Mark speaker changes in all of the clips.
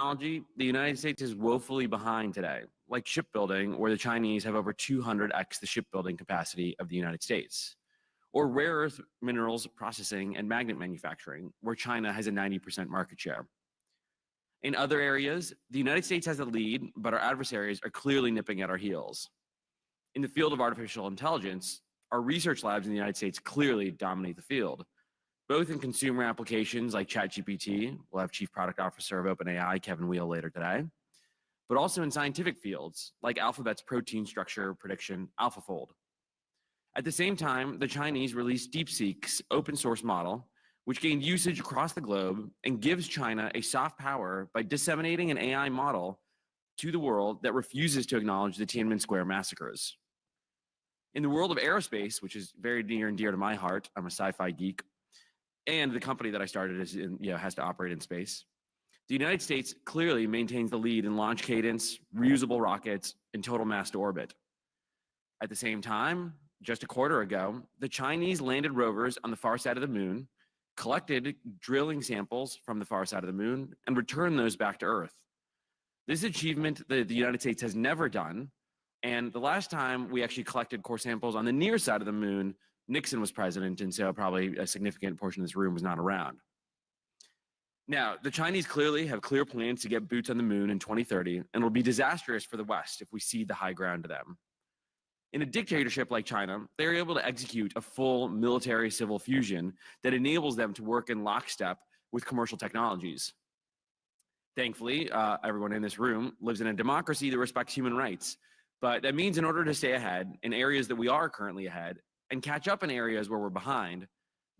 Speaker 1: technology, the United States is woefully behind today, like shipbuilding, where the Chinese have over 200x the shipbuilding capacity of the United States, or rare earth minerals processing and magnet manufacturing, where China has a 90% market share. In other areas, the United States has the lead, but our adversaries are clearly nipping at our heels. In the field of artificial intelligence, our research labs in the United States clearly dominate the field, both in consumer applications like ChatGPT, we'll have Chief Product Officer of OpenAI, Kevin Weil, later today, but also in scientific fields like Alphabet's protein structure prediction AlphaFold. At the same time, the Chinese released DeepSeek's open source model, which gained usage across the globe and gives China a soft power by disseminating an AI model to the world that refuses to acknowledge the Tiananmen Square massacres. In the world of aerospace, which is very near and dear to my heart, I'm a sci-fi geek, and the company that I started is has to operate in space. The United States clearly maintains the lead in launch cadence, reusable rockets, and total mass to orbit. At the same time, just a quarter ago, the Chinese landed rovers on the far side of the moon, collected drilling samples from the far side of the moon, and returned those back to Earth. This achievement that the United States has never done, and the last time we actually collected core samples on the near side of the moon, Nixon was president, and so probably a significant portion of this room was not around. Now, the Chinese clearly have clear plans to get boots on the moon in 2030, and it'll be disastrous for the West if we cede the high ground to them. In a dictatorship like China, they're able to execute a full military-civil fusion that enables them to work in lockstep with commercial technologies. Thankfully, everyone in this room lives in a democracy that respects human rights, but that means in order to stay ahead in areas that we are currently ahead, and catch up in areas where we're behind,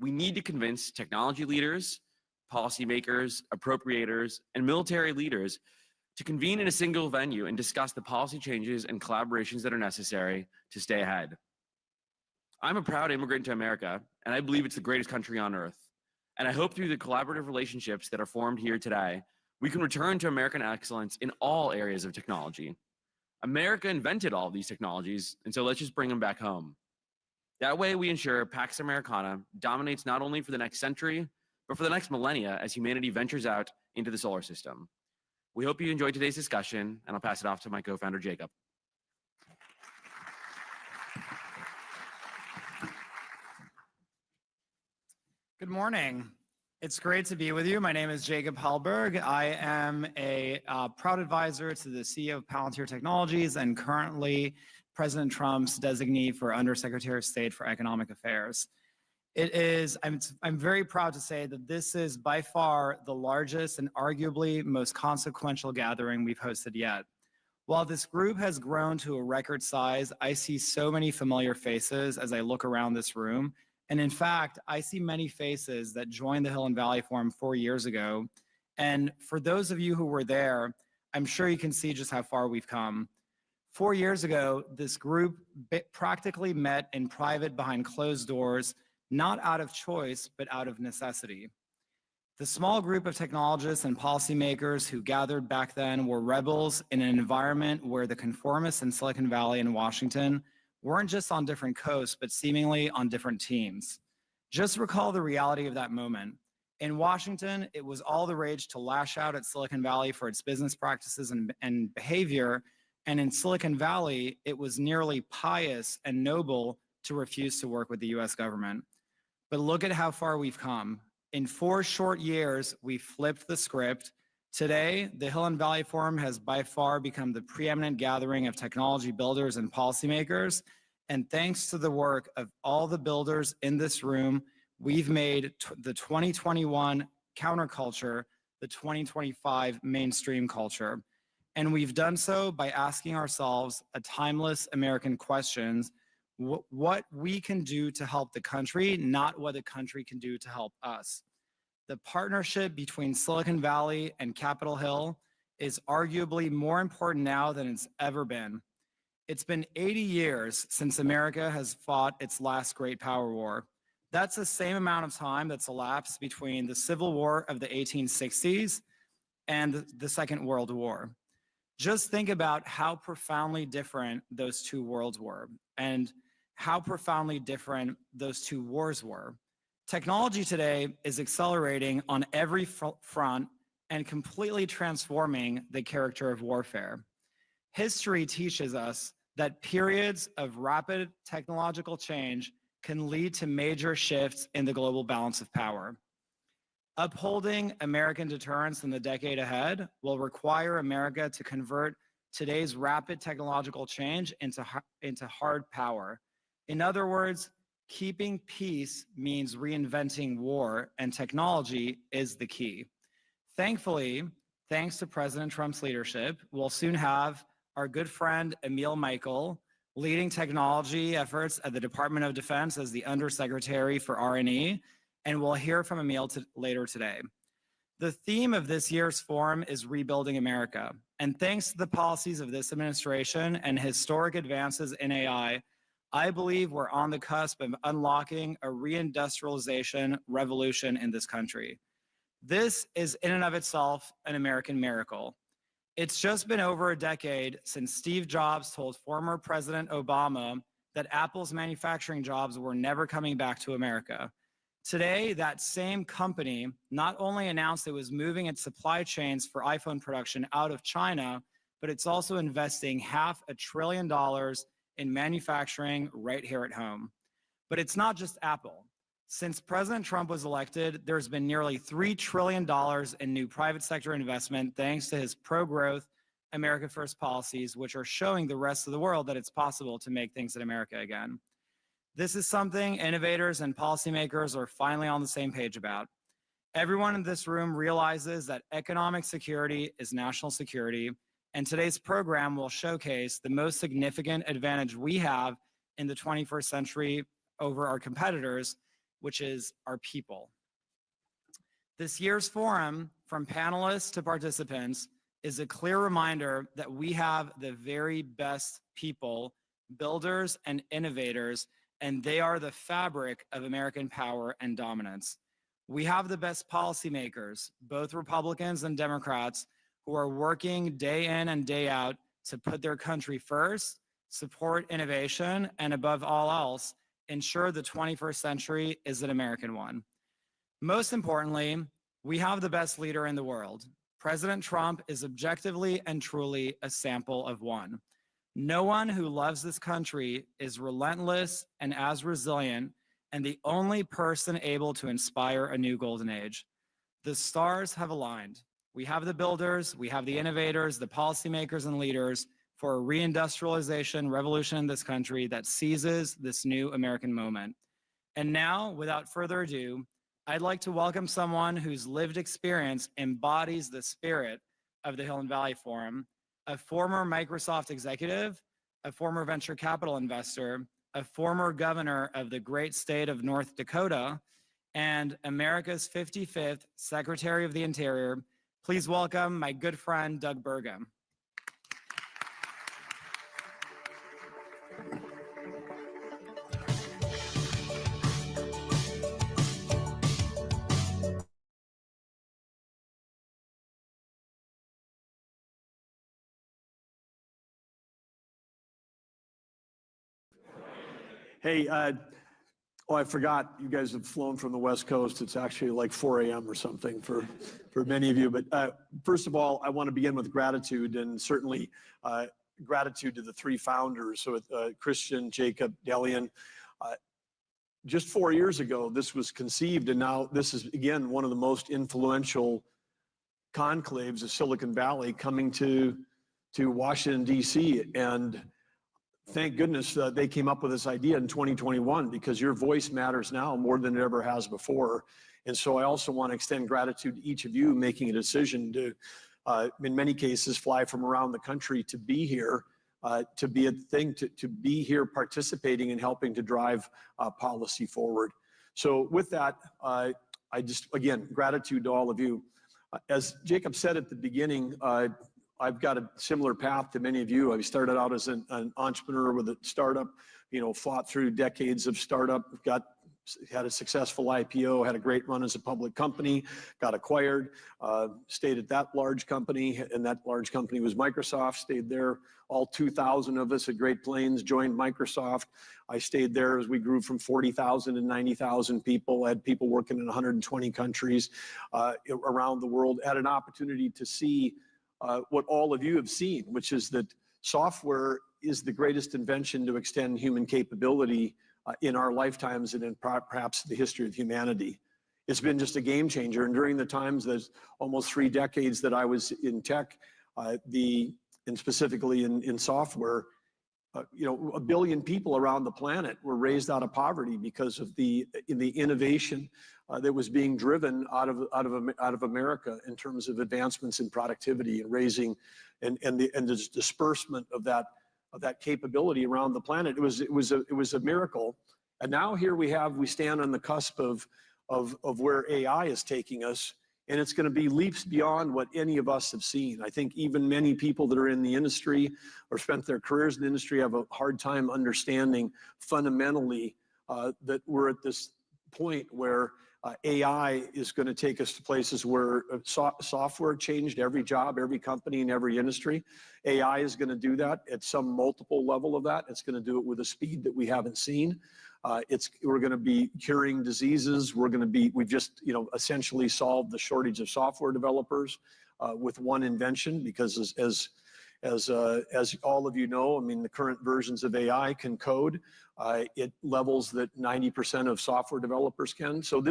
Speaker 1: we need to convince technology leaders, policymakers, appropriators, and military leaders to convene in a single venue and discuss the policy changes and collaborations that are necessary to stay ahead. I'm a proud immigrant to America, and I believe it's the greatest country on earth. And I hope through the collaborative relationships that are formed here today, we can return to American excellence in all areas of technology. America invented all of these technologies, and so let's just bring them back home. That way we ensure Pax Americana dominates not only for the next century, but for the next millennia as humanity ventures out into the solar system. We hope you enjoyed today's discussion, and I'll pass it off to my co-founder, Jacob.
Speaker 2: Good morning. It's great to be with you. My name is Jacob Hellberg. I am a proud advisor to the CEO of Palantir Technologies and currently President Trump's designee for Undersecretary of State for Economic Affairs. I'm very proud to say that this is by far the largest and arguably most consequential gathering we've hosted yet. While this group has grown to a record size, I see so many familiar faces as I look around this room. And in fact, I see many faces that joined the Hill and Valley Forum 4 years ago. And for those of you who were there, I'm sure you can see just how far we've come. 4 years ago, this group practically met in private behind closed doors, not out of choice, but out of necessity. The small group of technologists and policymakers who gathered back then were rebels in an environment where the conformists in Silicon Valley and Washington weren't just on different coasts, but seemingly on different teams. Just recall the reality of that moment. In Washington, it was all the rage to lash out at Silicon Valley for its business practices and behavior. And in Silicon Valley, it was nearly pious and noble to refuse to work with the US government. But look at how far we've come. In 4 short years, we flipped the script. Today, the Hill and Valley Forum has by far become the preeminent gathering of technology builders and policymakers. And thanks to the work of all the builders in this room, we've made the 2021 counterculture the 2025 mainstream culture. And we've done so by asking ourselves a timeless American question: what we can do to help the country, not what the country can do to help us. The partnership between Silicon Valley and Capitol Hill is arguably more important now than it's ever been. It's been 80 years since America has fought its last great power war. That's the same amount of time that's elapsed between the Civil War of the 1860s and the Second World War. Just think about how profoundly different those two worlds were and how profoundly different those two wars were. Technology today is accelerating on every front, and completely transforming the character of warfare. History teaches us that periods of rapid technological change can lead to major shifts in the global balance of power. Upholding American deterrence in the decade ahead will require America to convert today's rapid technological change into hard power. In other words, keeping peace means reinventing war, and technology is the key. Thankfully, thanks to President Trump's leadership, we'll soon have our good friend Emil Michael leading technology efforts at the Department of Defense as the Undersecretary for R&E, and we'll hear from Emil later today. The theme of this year's forum is Rebuilding America, and thanks to the policies of this administration and historic advances in AI, I believe we're on the cusp of unlocking a reindustrialization revolution in this country. This is in and of itself an American miracle. It's just been over a decade since Steve Jobs told former President Obama that Apple's manufacturing jobs were never coming back to America. Today, that same company not only announced it was moving its supply chains for iPhone production out of China, but it's also investing $500 billion in manufacturing right here at home. But it's not just Apple. Since President Trump was elected, there's been nearly $3 trillion in new private sector investment thanks to his pro-growth, America First policies, which are showing the rest of the world that it's possible to make things in America again. This is something innovators and policymakers are finally on the same page about. Everyone in this room realizes that economic security is national security, and today's program will showcase the most significant advantage we have in the 21st century over our competitors, which is our people. This year's forum, from panelists to participants, is a clear reminder that we have the very best people, builders and innovators, and they are the fabric of American power and dominance. We have the best policymakers, both Republicans and Democrats, who are working day in and day out to put their country first, support innovation, and above all else, ensure the 21st century is an American one. Most importantly, we have the best leader in the world. President Trump is objectively and truly a sample of one. No one who loves this country is relentless and as resilient, and the only person able to inspire a new golden age. The stars have aligned. We have the builders, we have the innovators, the policymakers and leaders for a reindustrialization revolution in this country that seizes this new American moment. And now, without further ado, I'd like to welcome someone whose lived experience embodies the spirit of the Hill and Valley Forum, a former Microsoft executive, a former venture capital investor, a former governor of the great state of North Dakota, and America's 55th Secretary of the Interior. Please welcome my good friend, Doug Burgum.
Speaker 3: Hey, I forgot you guys have flown from the West Coast. It's actually like 4 a.m. or something for many of you. But first of all, I want to begin with gratitude, and certainly gratitude to the three founders, so Christian, Jacob, Delian. Just 4 years ago, this was conceived, and now this is, again, one of the most influential conclaves of Silicon Valley coming to Washington, D.C. And thank goodness they came up with this idea in 2021, because your voice matters now more than it ever has before. And so I also want to extend gratitude to each of you making a decision to, in many cases, fly from around the country to be here, to be a thing, to be here participating and helping to drive policy forward. So with that, I just, again, gratitude to all of you. As Jacob said at the beginning, I've got a similar path to many of you. I started out as an entrepreneur with a startup, fought through decades of startup, got had a successful IPO, had a great run as a public company, got acquired, stayed at that large company, and that large company was Microsoft, stayed there. All 2,000 of us at Great Plains joined Microsoft. I stayed there as we grew from 40,000 to 90,000 people, had people working in 120 countries around the world, had an opportunity to see what all of you have seen, which is that software is the greatest invention to extend human capability in our lifetimes and in perhaps the history of humanity. It's been just a game changer. And during the times, there's almost 3 decades that I was in tech, and specifically in software, you know, 1 billion people around the planet were raised out of poverty because of the innovation that was being driven out of America in terms of advancements in productivity and raising and the disbursement of that capability around the planet. It was a miracle. And now here we stand on the cusp of where AI is taking us, and it's going to be leaps beyond what any of us have seen. I think even many people that are in the industry or spent their careers in the industry have a hard time understanding fundamentally that we're at this point where AI is going to take us to places where software changed every job, every company, and every industry. AI is going to do that at some multiple level of that. It's going to do it with a speed that we haven't seen. We're going to be curing diseases. We've just, you know, essentially solved the shortage of software developers with one invention, because as all of you know, I mean, the current versions of AI can code at levels that 90% of software developers can. So we're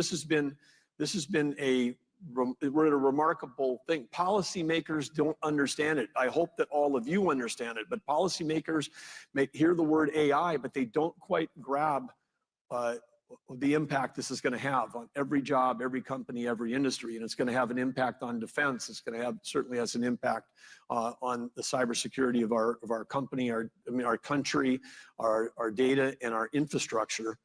Speaker 3: at a remarkable thing. Policymakers don't understand it. I hope that all of you understand it, but policymakers may hear the word AI, but they don't quite grab the impact this is going to have on every job, every company, every industry. And it's going to have an impact on defense. It's going to certainly has an impact on the cybersecurity of our company, our country, our data, and our infrastructure.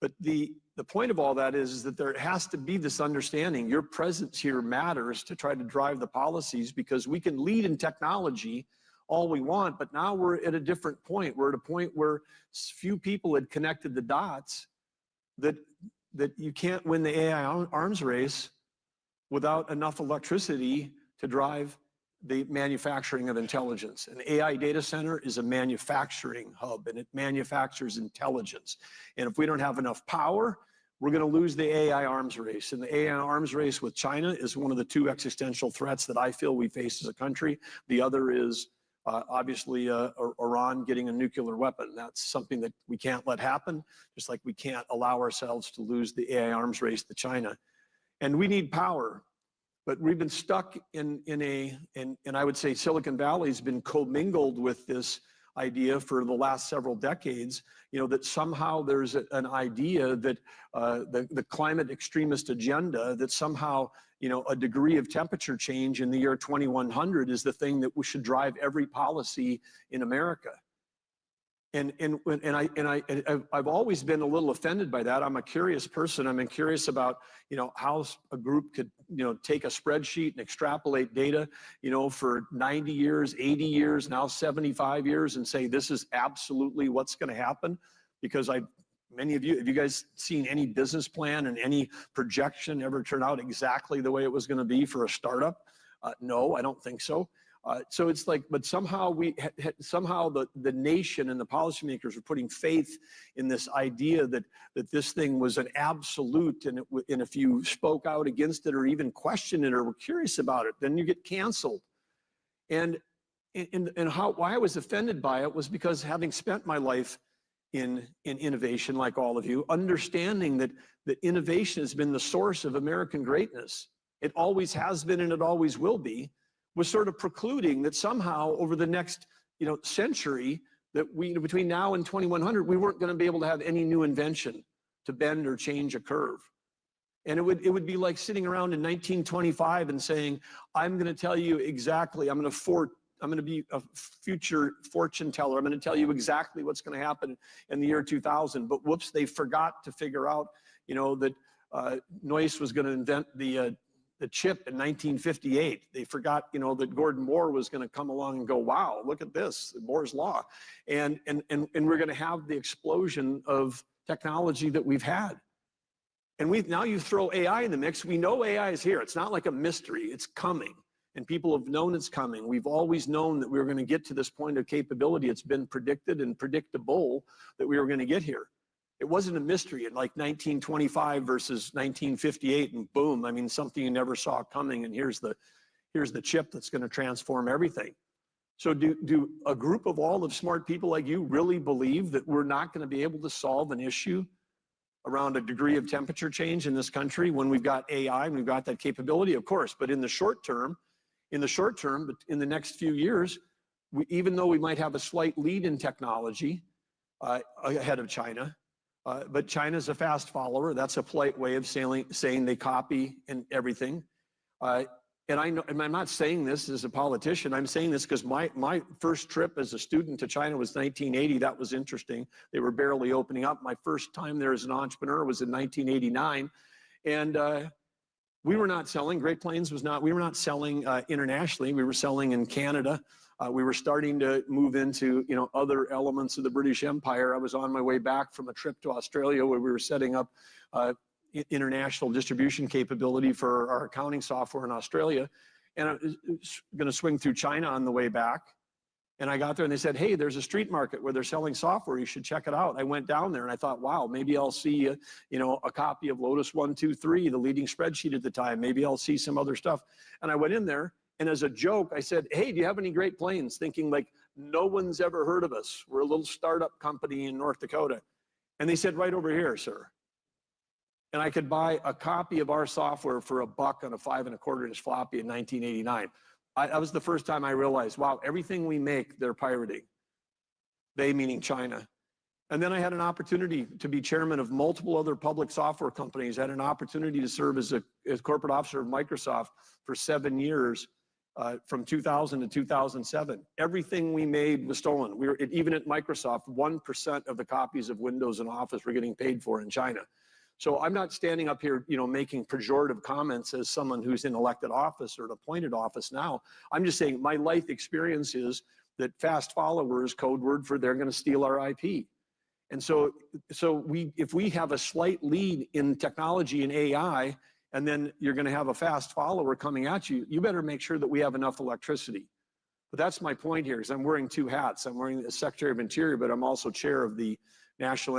Speaker 3: But the point of all that is that there has to be this understanding. Your presence here matters to try to drive the policies, because we can lead in technology all we want, but now we're at a different point. We're at a point where few people had connected the dots that you can't win the AI arms race without enough electricity to drive the manufacturing of intelligence. An AI data center is a manufacturing hub, and it manufactures intelligence. And if we don't have enough power, we're going to lose the AI arms race. And the AI arms race with China is one of the 2 existential threats that I feel we face as a country. The other is obviously Iran getting a nuclear weapon. That's something that we can't let happen, just like we can't allow ourselves to lose the AI arms race to China. And we need power, but we've been stuck and I would say Silicon Valley's been commingled with this idea for the last several decades, you know, that somehow there's an idea that the climate extremist agenda, that somehow, you know, a degree of temperature change in the year 2100 is the thing that we should drive every policy in America. And I've always been a little offended by that. I'm a curious person. I'm curious about, you know, how a group could, you know, take a spreadsheet and extrapolate data, you know, for 90 years, 80 years, now 75 years, and say this is absolutely what's going to happen. Because many of you, have you guys seen any business plan and any projection ever turn out exactly the way it was going to be for a startup? No, I don't think so. So it's like, but somehow somehow the nation and the policymakers were putting faith in this idea that this thing was an absolute, and if you spoke out against it or even questioned it or were curious about it, then you get canceled. And why I was offended by it was because, having spent my life in innovation, like all of you, understanding that innovation has been the source of American greatness. It always has been, and it always will be. Was sort of precluding that somehow over the next, you know, century, that between now and 2100, we weren't going to be able to have any new invention to bend or change a curve. And it would be like sitting around in 1925 and saying, I'm going to tell you exactly, I'm going to be a future fortune teller. I'm going to tell you exactly what's going to happen in the year 2000. But whoops, they forgot to figure out, you know, that Noyce was going to invent the chip in 1958. They forgot, you know, that Gordon Moore was going to come along and go, wow, look at this, Moore's law. And we're going to have the explosion of technology that we've had. And now you throw AI in the mix. We know AI is here. It's not like a mystery. It's coming. And people have known it's coming. We've always known that we were going to get to this point of capability. It's been predicted and predictable that we were going to get here. It wasn't a mystery in like 1925 versus 1958 and boom. I mean, something you never saw coming, and here's the chip that's going to transform everything. So do a group of all of smart people like you really believe that we're not going to be able to solve an issue around a degree of temperature change in this country when we've got AI and we've got that capability? Of course, but in the short term, but in the next few years, even though we might have a slight lead in technology ahead of China, but China's a fast follower. That's a polite way of saying they copy and everything. And I know, and I'm not saying this as a politician. I'm saying this because my first trip as a student to China was 1980. That was interesting. They were barely opening up. My first time there as an entrepreneur was in 1989, and we were not selling. Great Plains was not. We were not selling internationally. We were selling in Canada. We were starting to move into other elements of the British Empire. I was on my way back from a trip to Australia where we were setting up international distribution capability for our accounting software in Australia. And I was going to swing through China on the way back. And I got there and they said, hey, there's a street market where they're selling software. You should check it out. I went down there and I thought, wow, maybe I'll see a copy of Lotus 123, the leading spreadsheet at the time. Maybe I'll see some other stuff. And I went in there and as a joke, I said, hey, do you have any Great Plains? Thinking like, no one's ever heard of us. We're a little startup company in North Dakota. And they said, right over here, sir. And I could buy a copy of our software for $1 on a 5 1/4 inch floppy in 1989. That was the first time I realized, wow, everything we make, they're pirating. They meaning China. And then I had an opportunity to be chairman of multiple other public software companies. I had an opportunity to serve as corporate officer of Microsoft for 7 years, from 2000 to 2007. Everything we made was stolen. Even at Microsoft, 1% of the copies of Windows and Office were getting paid for in China. So I'm not standing up here, making pejorative comments as someone who's in elected office or an appointed office now. I'm just saying my life experience is that fast followers, code word for they're going to steal our IP. And so if we have a slight lead in technology and AI, and then you're going to have a fast follower coming at you, you better make sure that we have enough electricity. But that's my point here, is I'm wearing two hats. I'm wearing the Secretary of Interior, but I'm also chair of the National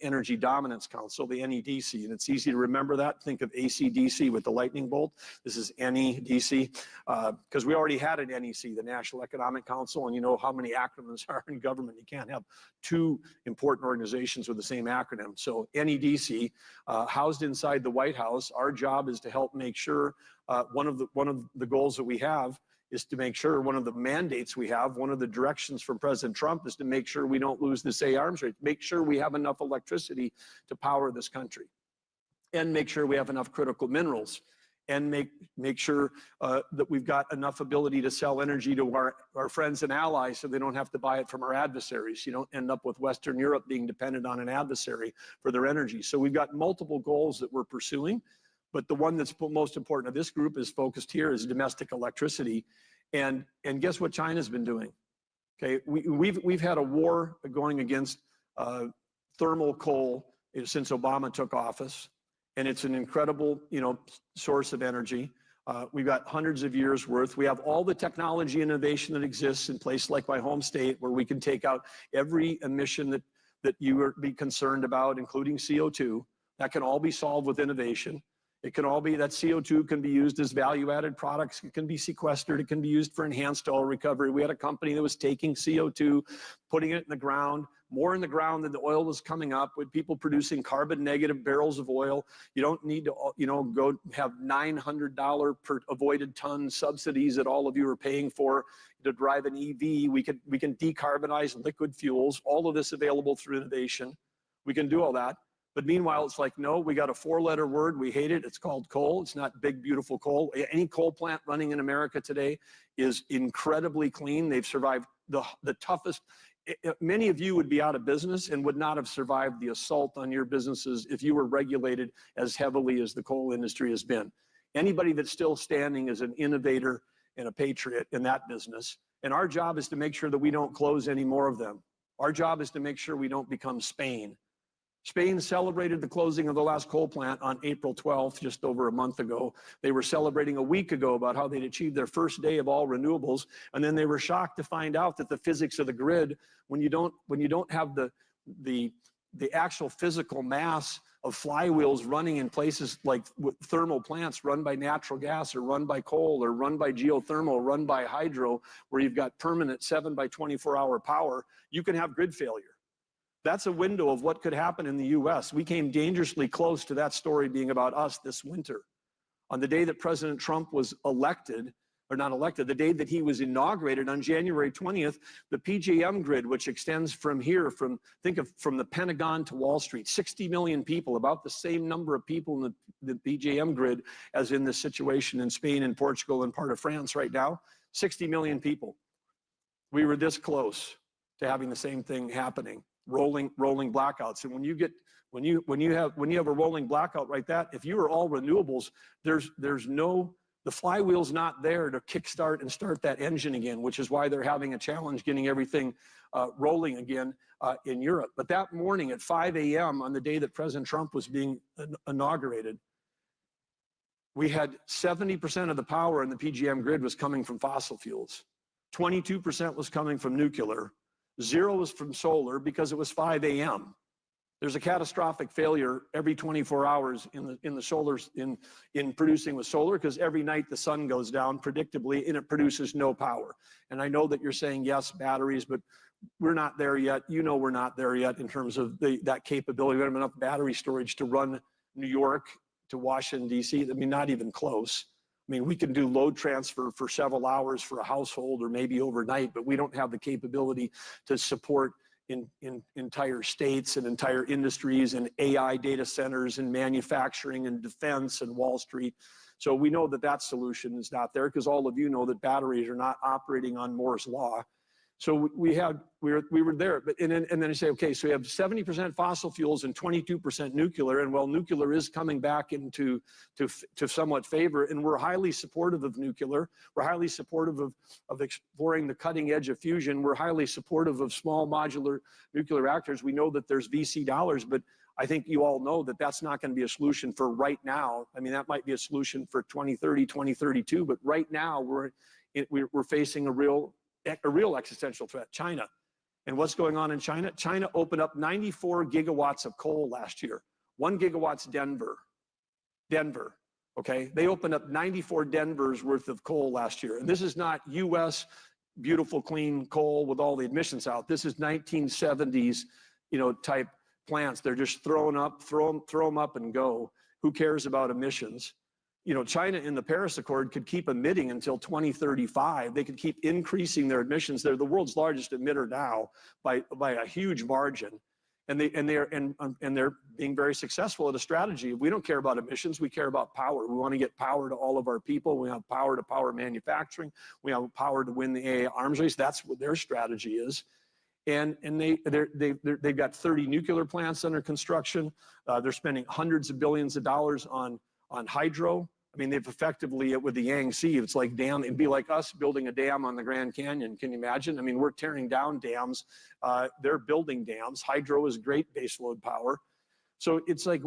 Speaker 3: Energy Dominance Council, the NEDC, and it's easy to remember that. Think of AC/DC with the lightning bolt. This is NEDC, because we already had an NEC, the National Economic Council, and you know how many acronyms are in government. You can't have two important organizations with the same acronym. So NEDC, housed inside the White House, our job is to help make sure one of the goals that we have is to make sure, one of the mandates we have, one of the directions from President Trump is to make sure we don't lose this arms race, make sure we have enough electricity to power this country, and make sure we have enough critical minerals, and make sure that we've got enough ability to sell energy to our friends and allies so they don't have to buy it from our adversaries. You don't end up with Western Europe being dependent on an adversary for their energy. So we've got multiple goals that we're pursuing. But the one that's most important to this group is focused here is domestic electricity. And guess what China's been doing? Okay, we've had a war going against thermal coal since Obama took office. And it's an incredible, source of energy. We've got hundreds of years worth. We have all the technology innovation that exists in places like my home state, where we can take out every emission that you would be concerned about, including CO2. That can all be solved with innovation. It can all be, that CO2 can be used as value-added products. It can be sequestered. It can be used for enhanced oil recovery. We had a company that was taking CO2, putting it in the ground, more in the ground than the oil was coming up, with people producing carbon negative barrels of oil. You don't need to, go have $900 per avoided ton subsidies that all of you are paying for to drive an EV. We can decarbonize liquid fuels, all of this available through innovation. We can do all that. But meanwhile, it's like, no, we got a 4-letter word. We hate it. It's called coal. It's not big, beautiful coal. Any coal plant running in America today is incredibly clean. They've survived the toughest. Many of you would be out of business and would not have survived the assault on your businesses if you were regulated as heavily as the coal industry has been. Anybody that's still standing is an innovator and a patriot in that business. And our job is to make sure that we don't close any more of them. Our job is to make sure we don't become Spain. Spain celebrated the closing of the last coal plant on April 12th, just over a month ago. They were celebrating a week ago about how they'd achieved their first day of all renewables, and then they were shocked to find out that the physics of the grid, when you don't have the actual physical mass of flywheels running in places like thermal plants run by natural gas or run by coal or run by geothermal or run by hydro, where you've got permanent 7 by 24-hour power, you can have grid failure. That's a window of what could happen in the US. We came dangerously close to that story being about us this winter. On the day that President Trump was elected, or not elected, the day that he was inaugurated on January 20th, the PJM grid, which extends from here, from the Pentagon to Wall Street, 60 million people, about the same number of people in the PJM grid as in this situation in Spain and Portugal and part of France right now, 60 million people. We were this close to having the same thing happening. Rolling blackouts. And when you have a rolling blackout like that, if you are all renewables, the flywheel's not there to kickstart and start that engine again, which is why they're having a challenge getting everything rolling again in Europe. But that morning at 5 a.m. on the day that President Trump was being inaugurated, we had 70% of the power in the PJM grid was coming from fossil fuels. 22% was coming from nuclear. 0 was from solar because it was 5 a.m. There's a catastrophic failure every 24 hours in the solar in producing with solar, because every night the sun goes down predictably and it produces no power. And I know that you're saying yes, batteries, but we're not there yet. You know we're not there yet in terms of that capability. We don't have enough battery storage to run New York to Washington D.C. I mean, not even close. I mean, we can do load transfer for several hours for a household or maybe overnight, but we don't have the capability to support in entire states and entire industries and AI data centers and manufacturing and defense and Wall Street. So we know that solution is not there, because all of you know that batteries are not operating on Moore's law. So we were there, but and then I say, okay, so we have 70% fossil fuels and 22% nuclear, and well, nuclear is coming back into somewhat favor, and we're highly supportive of nuclear. We're highly supportive of exploring the cutting edge of fusion. We're highly supportive of small modular nuclear reactors. We know that there's VC dollars, but I think you all know that that's not going to be a solution for right now. I mean, that might be a solution for 2030, 2032, but right now we're facing a real existential threat, China. And what's going on in China? China opened up 94 gigawatts of coal last year. 1 gigawatt's Denver, okay? They opened up 94 Denver's worth of coal last year. And this is not US beautiful, clean coal with all the emissions out. This is 1970s, type plants. They're just throw them up and go. Who cares about emissions? China in the Paris Accord could keep emitting until 2035. They could keep increasing their emissions. They're the world's largest emitter now by a huge margin, and they're being very successful at a strategy. We don't care about emissions. We care about power. We want to get power to all of our people. We have power to power manufacturing. We have power to win the AI arms race. That's what their strategy is. And they've got 30 nuclear plants under construction. They're spending hundreds of billions of dollars on hydro. I mean, they've effectively, with the Yangtze, it's like it'd be like us building a dam on the Grand Canyon. Can you imagine? I mean, we're tearing down dams. They're building dams. Hydro is great baseload power. So it's like,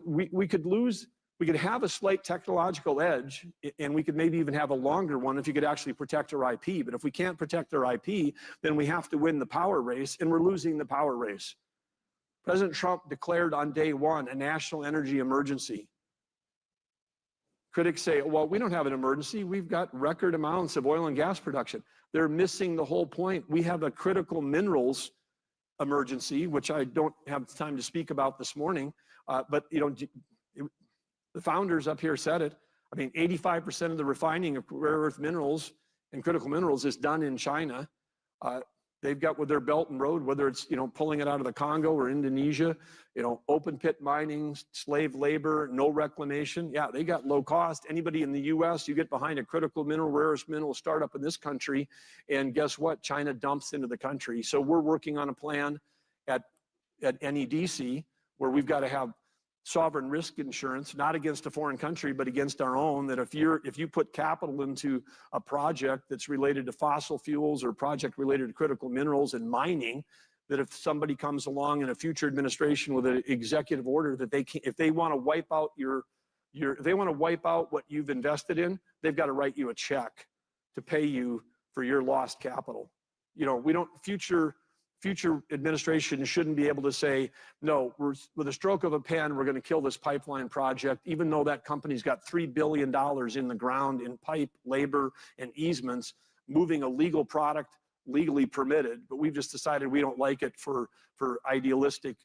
Speaker 3: we could have a slight technological edge, and we could maybe even have a longer one if you could actually protect our IP. But if we can't protect our IP, then we have to win the power race, and we're losing the power race. President Trump declared on day one a national energy emergency. Critics say, well, we don't have an emergency. We've got record amounts of oil and gas production. They're missing the whole point. We have a critical minerals emergency, which I don't have time to speak about this morning. But the founders up here said it. I mean, 85% of the refining of rare earth minerals and critical minerals is done in China. They've got with their Belt and Road, whether it's, pulling it out of the Congo or Indonesia, open pit mining, slave labor, no reclamation. Yeah, they got low cost. Anybody in the US, you get behind a critical mineral, rare earth mineral startup in this country, and guess what? China dumps into the country. So we're working on a plan at NEDC where we've got to have sovereign risk insurance, not against a foreign country, but against our own, that if you put capital into a project that's related to fossil fuels or project related to critical minerals and mining, that if somebody comes along in a future administration with an executive order that they can, if they want to wipe out if they want to wipe out what you've invested in, they've got to write you a check to pay you for your lost capital. You know, we don't, future administration shouldn't be able to say, no, with a stroke of a pen, we're going to kill this pipeline project, even though that company's got $3 billion in the ground in pipe, labor, and easements, moving a legal product legally permitted, but we've just decided we don't like it for idealistic,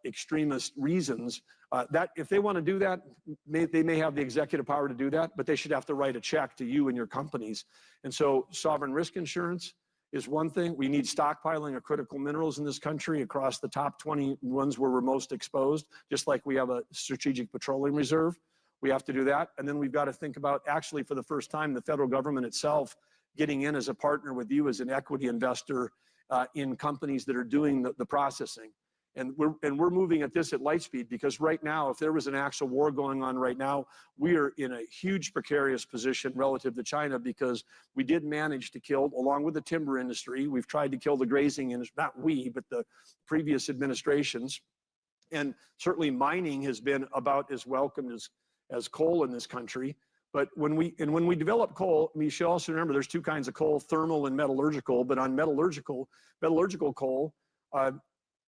Speaker 3: extremist reasons. That if they want to do that, they may have the executive power to do that, but they should have to write a check to you and your companies. And so sovereign risk insurance is one thing. We need stockpiling of critical minerals in this country across the top 20 ones where we're most exposed, just like we have a strategic petroleum reserve. We have to do that. And then we've got to think about, actually, for the first time, the federal government itself getting in as a partner with you as an equity investor in companies that are doing the processing. And we're moving at this at light speed, because right now, if there was an actual war going on right now, we are in a huge precarious position relative to China, because we did manage to kill, along with the timber industry, we've tried to kill the grazing industry, not we, but the previous administrations. And certainly mining has been about as welcomed as coal in this country. But when we develop coal, you should also remember there's two kinds of coal, thermal and metallurgical. But on metallurgical coal,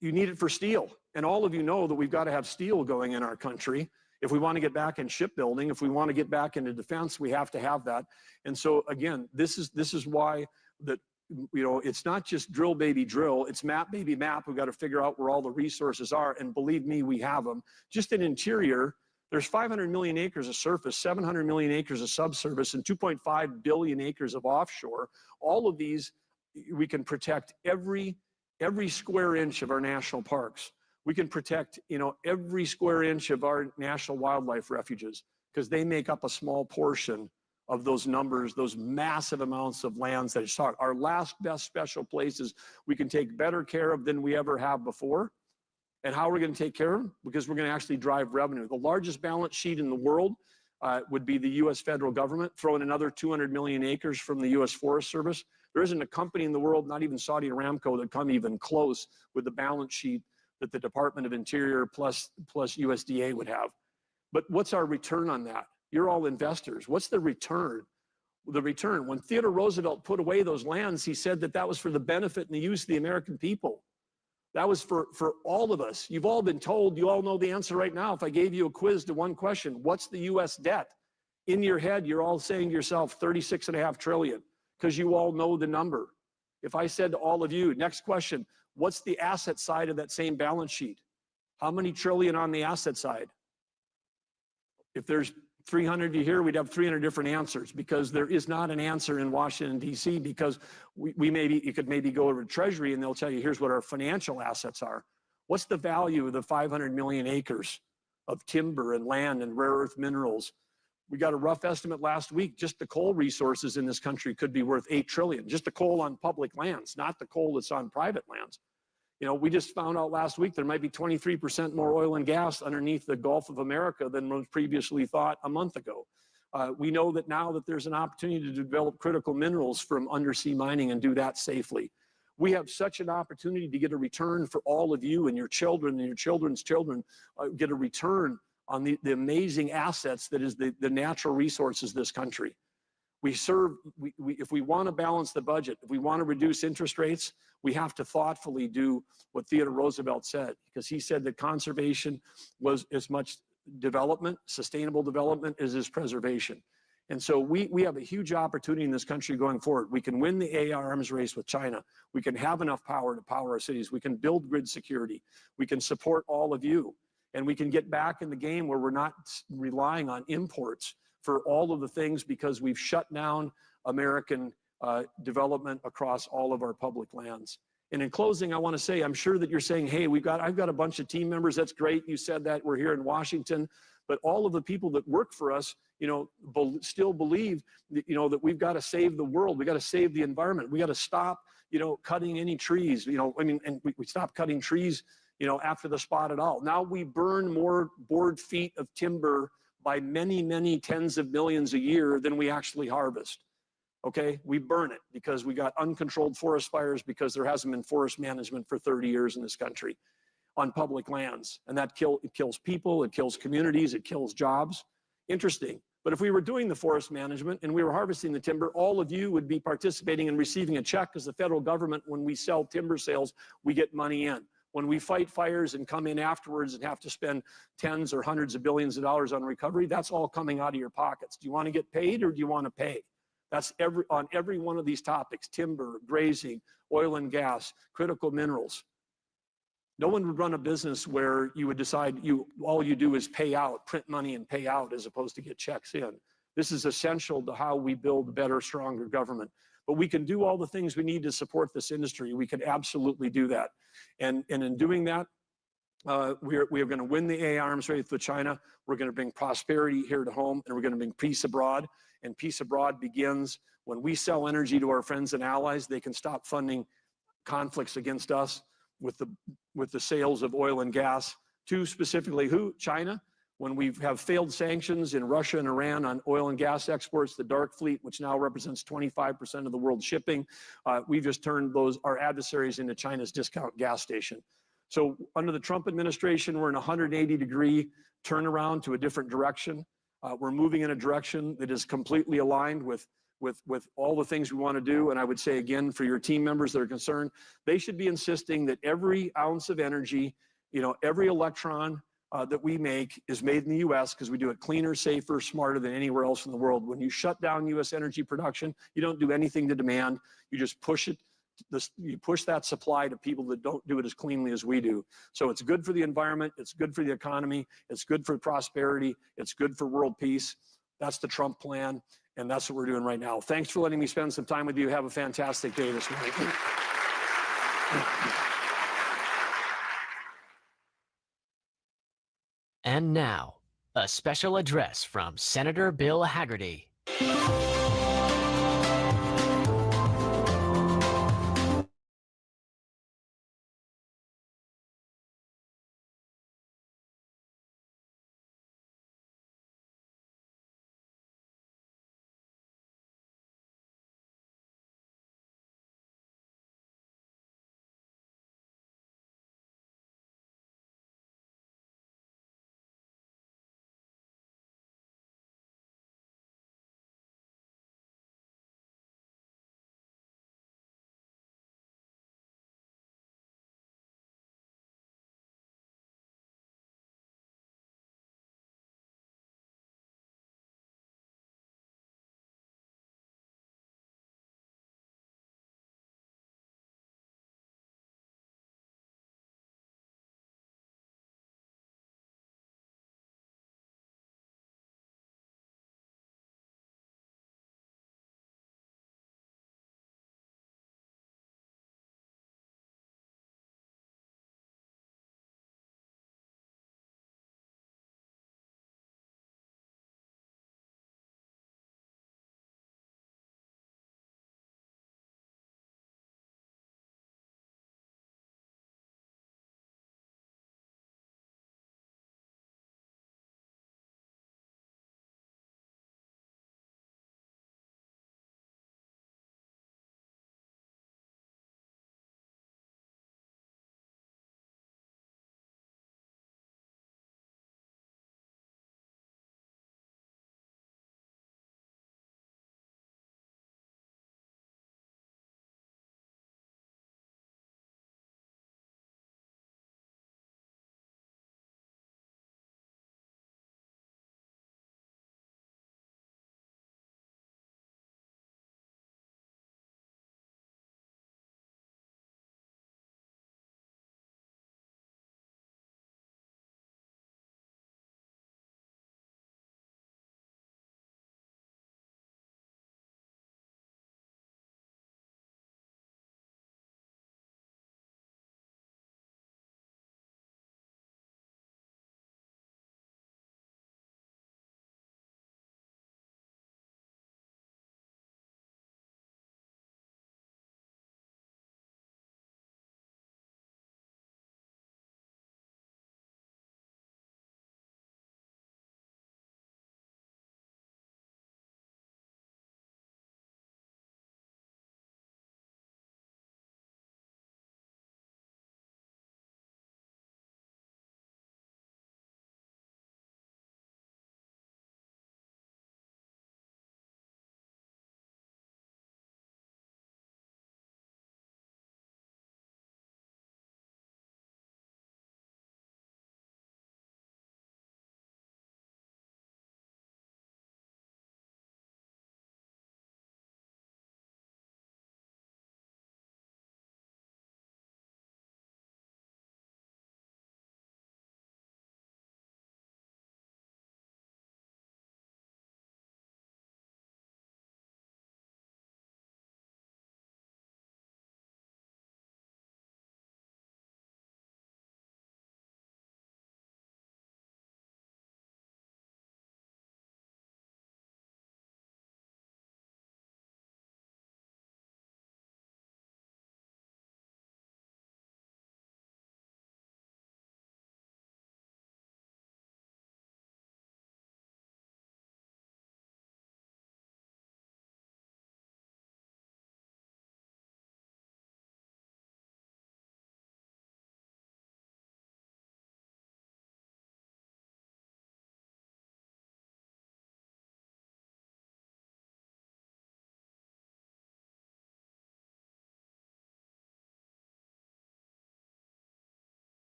Speaker 3: you need it for steel. And all of you know that we've got to have steel going in our country. If we want to get back in shipbuilding, if we want to get back into defense, we have to have that. And so again, this is why that, you know, it's not just drill baby drill, it's map baby map. We've got to figure out where all the resources are. And believe me, we have them. Just in interior, there's 500 million acres of surface, 700 million acres of subsurface, and 2.5 billion acres of offshore. All of these, we can protect every square inch of our national parks. We can protect, you know, every square inch of our national wildlife refuges, because they make up a small portion of those numbers, those massive amounts of lands that I just talked. Our last best special places we can take better care of than we ever have before. And how we're going to take care of them? Because we're going to actually drive revenue. The largest balance sheet in the world would be the U.S. federal government, throwing another 200 million acres from the U.S. Forest Service. There isn't a company in the world, not even Saudi Aramco, that come even close with the balance sheet that the Department of Interior plus USDA would have. But what's our return on that? You're all investors. What's the return? The return, when Theodore Roosevelt put away those lands, he said that was for the benefit and the use of the American people. That was for all of us. You've all been told, you all know the answer right now. If I gave you a quiz to one question, what's the U.S. debt? In your head, you're all saying to yourself, 36.5 trillion, because you all know the number. If I said to all of you, next question, what's the asset side of that same balance sheet? How many trillion on the asset side? If there's 300 of you here, we'd have 300 different answers, because there is not an answer in Washington, D.C., because you could maybe go over to Treasury and they'll tell you, here's what our financial assets are. What's the value of the 500 million acres of timber and land and rare earth minerals? We got a rough estimate last week, just the coal resources in this country could be worth 8 trillion, just the coal on public lands, not the coal that's on private lands. You know, we just found out last week there might be 23% more oil and gas underneath the Gulf of America than was previously thought a month ago. We know that now that there's an opportunity to develop critical minerals from undersea mining and do that safely. We have such an opportunity to get a return for all of you and your children and your children's children, get a return on the amazing assets that is the natural resources of this country. If we want to balance the budget, if we want to reduce interest rates, we have to thoughtfully do what Theodore Roosevelt said, because he said that conservation was as much development, sustainable development, as is preservation. And so we have a huge opportunity in this country going forward. We can win the AI arms race with China. We can have enough power to power our cities. We can build grid security. We can support all of you. And we can get back in the game where we're not relying on imports for all of the things, because we've shut down American development across all of our public lands. And in closing, I want to say, I'm sure that you're saying, hey, I've got a bunch of team members. That's great. You said that. We're here in Washington. But all of the people that work for us, you know, still believe that, you know, that we've got to save the world. We got to save the environment. We got to stop, you know, cutting any trees. You know, I mean, and we stopped cutting trees, you know, after the spot at all. Now we burn more board feet of timber by many, many tens of millions a year than we actually harvest. Okay, we burn it because we got uncontrolled forest fires because there hasn't been forest management for 30 years in this country on public lands. And that it kills people, it kills communities, it kills jobs. Interesting. But if we were doing the forest management and we were harvesting the timber, all of you would be participating and receiving a check because the federal government, when we sell timber sales, we get money in. When we fight fires and come in afterwards and have to spend tens or hundreds of billions of dollars on recovery, that's all coming out of your pockets. Do you want to get paid or do you want to pay? That's on every one of these topics: timber, grazing, oil and gas, critical minerals. No one would run a business where you would decide all you do is pay out, print money and pay out, as opposed to get checks in. This is essential to how we build a better, stronger government. But we can do all the things we need to support this industry. We can absolutely do that. And in doing that, we are going to win the AI arms race with China. We're going to bring prosperity here to home, and we're going to bring peace abroad. And peace abroad begins when we sell energy to our friends and allies. They can stop funding conflicts against us with the sales of oil and gas to specifically who? China. When we have failed sanctions in Russia and Iran on oil and gas exports, the dark fleet, which now represents 25% of the world shipping, we've just turned our adversaries into China's discount gas station. So under the Trump administration, we're in a 180-degree turnaround to a different direction. We're moving in a direction that is completely aligned with all the things we want to do. And I would say, again, for your team members that are concerned, they should be insisting that every ounce of energy, every electron that we make is made in the U.S. because we do it cleaner, safer, smarter than anywhere else in the world. When you shut down U.S. energy production, you don't do anything to demand. You just push it. You push that supply to people that don't do it as cleanly as we do. So it's good for the environment. It's good for the economy. It's good for prosperity. It's good for world peace. That's the Trump plan. And that's what we're doing right now. Thanks for letting me spend some time with you. Have a fantastic day this morning.
Speaker 4: And now, a special address from Senator Bill Hagerty.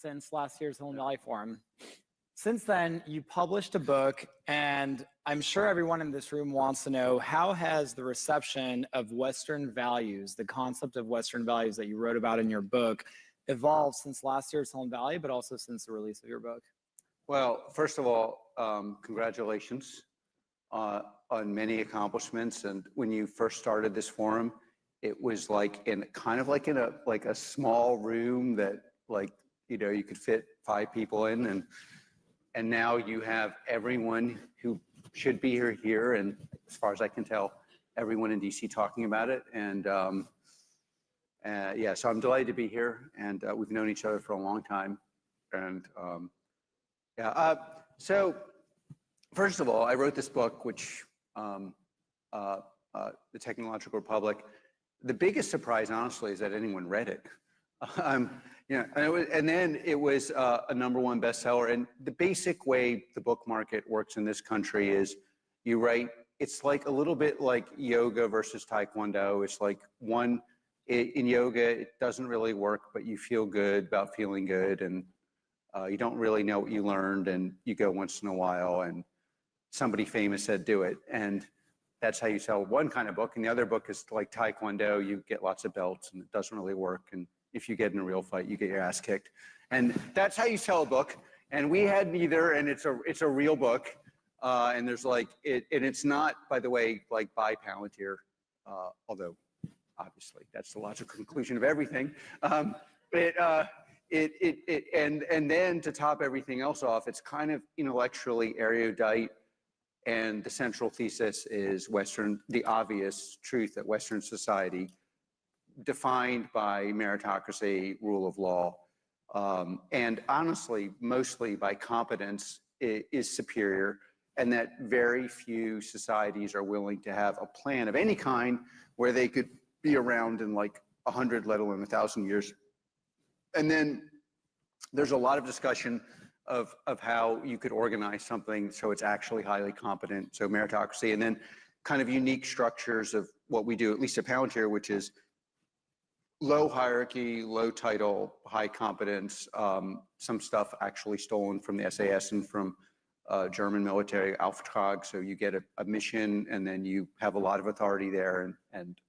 Speaker 2: since last year's Silicon Valley Forum. Since then, you published a book, and I'm sure everyone in this room wants to know, how has the reception of Western values, the concept of Western values that you wrote about in your book, evolved since last year's Silicon Valley, but also since the release of your book?
Speaker 5: Well, first of all, congratulations on many accomplishments. And when you first started this forum, it was like in a small room that you could fit 5 people in, and now you have everyone who should be here, and as far as I can tell, everyone in DC talking about it. And yeah, so I'm delighted to be here, and we've known each other for a long time. And yeah, so first of all, I wrote this book, which The Technological Republic. The biggest surprise, honestly, is that anyone read it. And then it was a #1 bestseller. And the basic way the book market works in this country is you write, it's like a little bit like yoga versus Taekwondo. It's like in yoga, it doesn't really work, but you feel good about feeling good. And you don't really know what you learned, and you go once in a while, and somebody famous said, do it. And that's how you sell one kind of book. And the other book is like Taekwondo. You get lots of belts, and it doesn't really work. And if you get in a real fight, you get your ass kicked. And that's how you sell a book. And we had neither, and it's a real book. And there's and it's not, by the way, like by Palantir, although obviously that's the logical conclusion of everything. And then to top everything else off, it's kind of intellectually erudite. And the central thesis is the obvious truth that Western society, defined by meritocracy, rule of law, and honestly, mostly by competence, is superior, and that very few societies are willing to have a plan of any kind where they could be around in like 100, let alone 1,000 years. And then there's a lot of discussion of how you could organize something so it's actually highly competent, so meritocracy, and then kind of unique structures of what we do, at least at Palantir, which is low hierarchy, low title, high competence, some stuff actually stolen from the SAS and from German military Auftrag. So you get a mission, and then you have a lot of authority there, and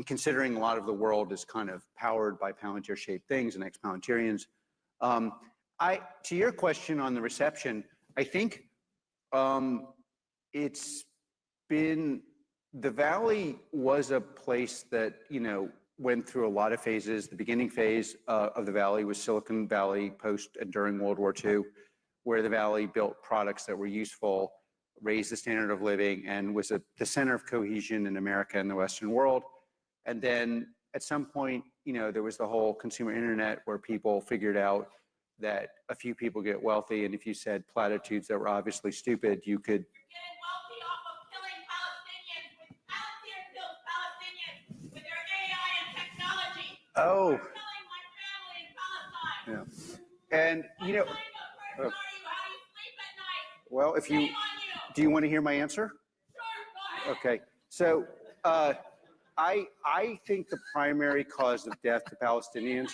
Speaker 5: considering a lot of the world is kind of powered by Palantir-shaped things and ex-Palantirians. To your question on the reception, I think it's been, the Valley was a place that, went through a lot of phases. The beginning phase of the Valley was Silicon Valley post and during World War II, where the Valley built products that were useful, raised the standard of living, and was the center of cohesion in America and the Western world. And then at some point, there was the whole consumer internet where people figured out that a few people get wealthy, and if you said platitudes that were obviously stupid, you could.
Speaker 6: You're getting wealthy off of killing Palestinians, with Palantir kills Palestinians with their AI and technology.
Speaker 5: Oh.
Speaker 6: You're killing my family in Palestine.
Speaker 5: Yeah. And
Speaker 6: What kind of person are you? How do you sleep at night?
Speaker 5: Well,
Speaker 6: Shame on you.
Speaker 5: do you want to hear my answer?
Speaker 6: Sure, go ahead.
Speaker 5: Okay. So I think the primary cause of death to Palestinians.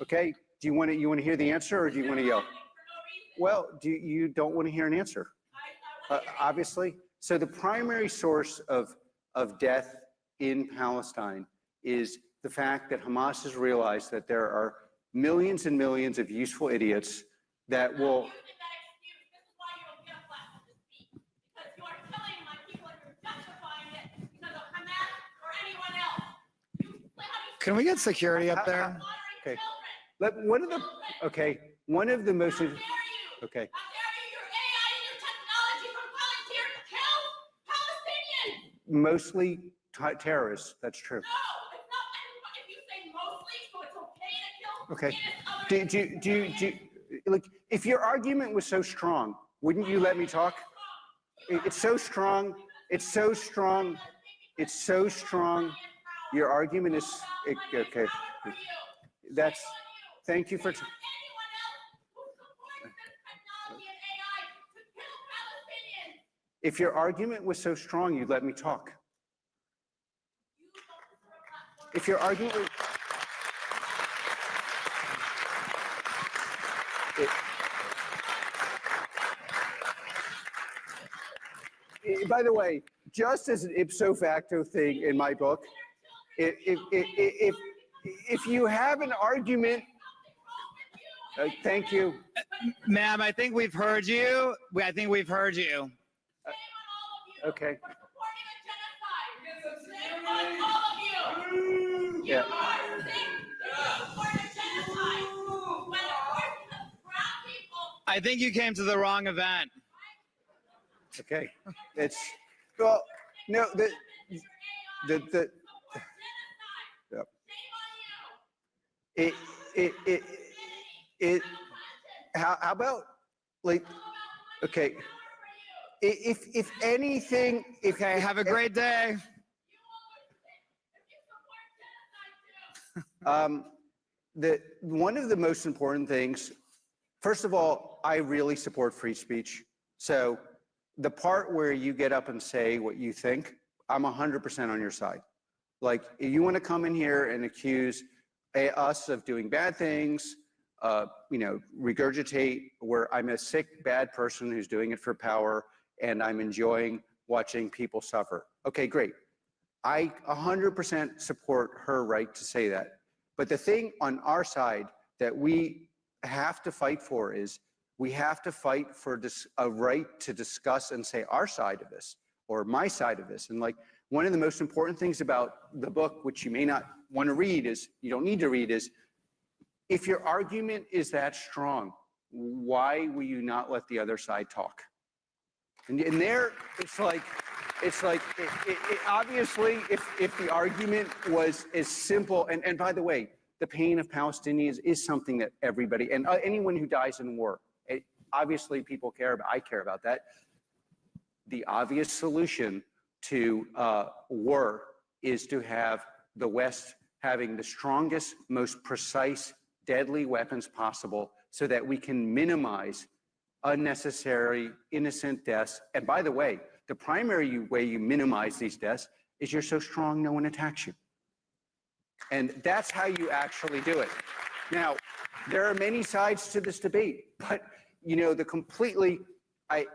Speaker 5: Okay. Do you want to hear the answer, or do you want to yell? Well, you don't want to hear an answer? Obviously. So the primary source of death in Palestine is the fact that Hamas has realized that there are millions and millions of useful idiots that will.
Speaker 6: This is why you don't get a platform to speak, because you are killing my people and you're justifying it because of Hamas or anyone else.
Speaker 2: Can we get security up there?
Speaker 5: Okay. One of the most.
Speaker 6: How dare you?
Speaker 5: Okay.
Speaker 6: How dare you? Your AI and your technology from Palantir kills Palestinians.
Speaker 5: Mostly terrorists. That's true.
Speaker 6: No, it's not. If you say mostly, so it's okay to kill.
Speaker 5: Okay. Look, if your argument was so strong, wouldn't you let me talk? It's so strong. It's so strong. It's so strong. Your argument is okay. That's. Thank you for. If your argument was so strong, you'd let me talk. If your argument was. By the way, just as an ipso facto thing in my book, if you have an argument, thank you.
Speaker 2: Ma'am, I think we've heard you. I think we've heard you.
Speaker 5: Okay.
Speaker 6: Shame on all of you. You
Speaker 5: Yeah.
Speaker 6: are sick. You support a genocide. When the forces of brown people
Speaker 2: I think you came to the wrong event.
Speaker 5: Okay. It's, well, no,
Speaker 6: support
Speaker 5: yep. How about, like, okay, if anything,
Speaker 2: Okay, have a great day.
Speaker 5: One of the most important things, first of all, I really support free speech. So the part where you get up and say what you think, I'm 100% on your side. Like, if you want to come in here and accuse us of doing bad things, regurgitate where I'm a sick, bad person who's doing it for power and I'm enjoying watching people suffer. Okay, great. I 100% support her right to say that. But the thing on our side that we have to fight for is we have to fight for a right to discuss and say our side of this or my side of this. And like, one of the most important things about the book, which you may not want to read, is you don't need to read, is if your argument is that strong, why will you not let the other side talk? And there, it's like obviously, if the argument was as simple, and by the way, the pain of Palestinians is something that everybody, and anyone who dies in war, obviously people care about, I care about that. The obvious solution to war is to have the West having the strongest, most precise, deadly weapons possible so that we can minimize unnecessary innocent deaths. And by the way, the primary way you minimize these deaths is you're so strong no one attacks you. And that's how you actually do it. Now, there are many sides to this debate, but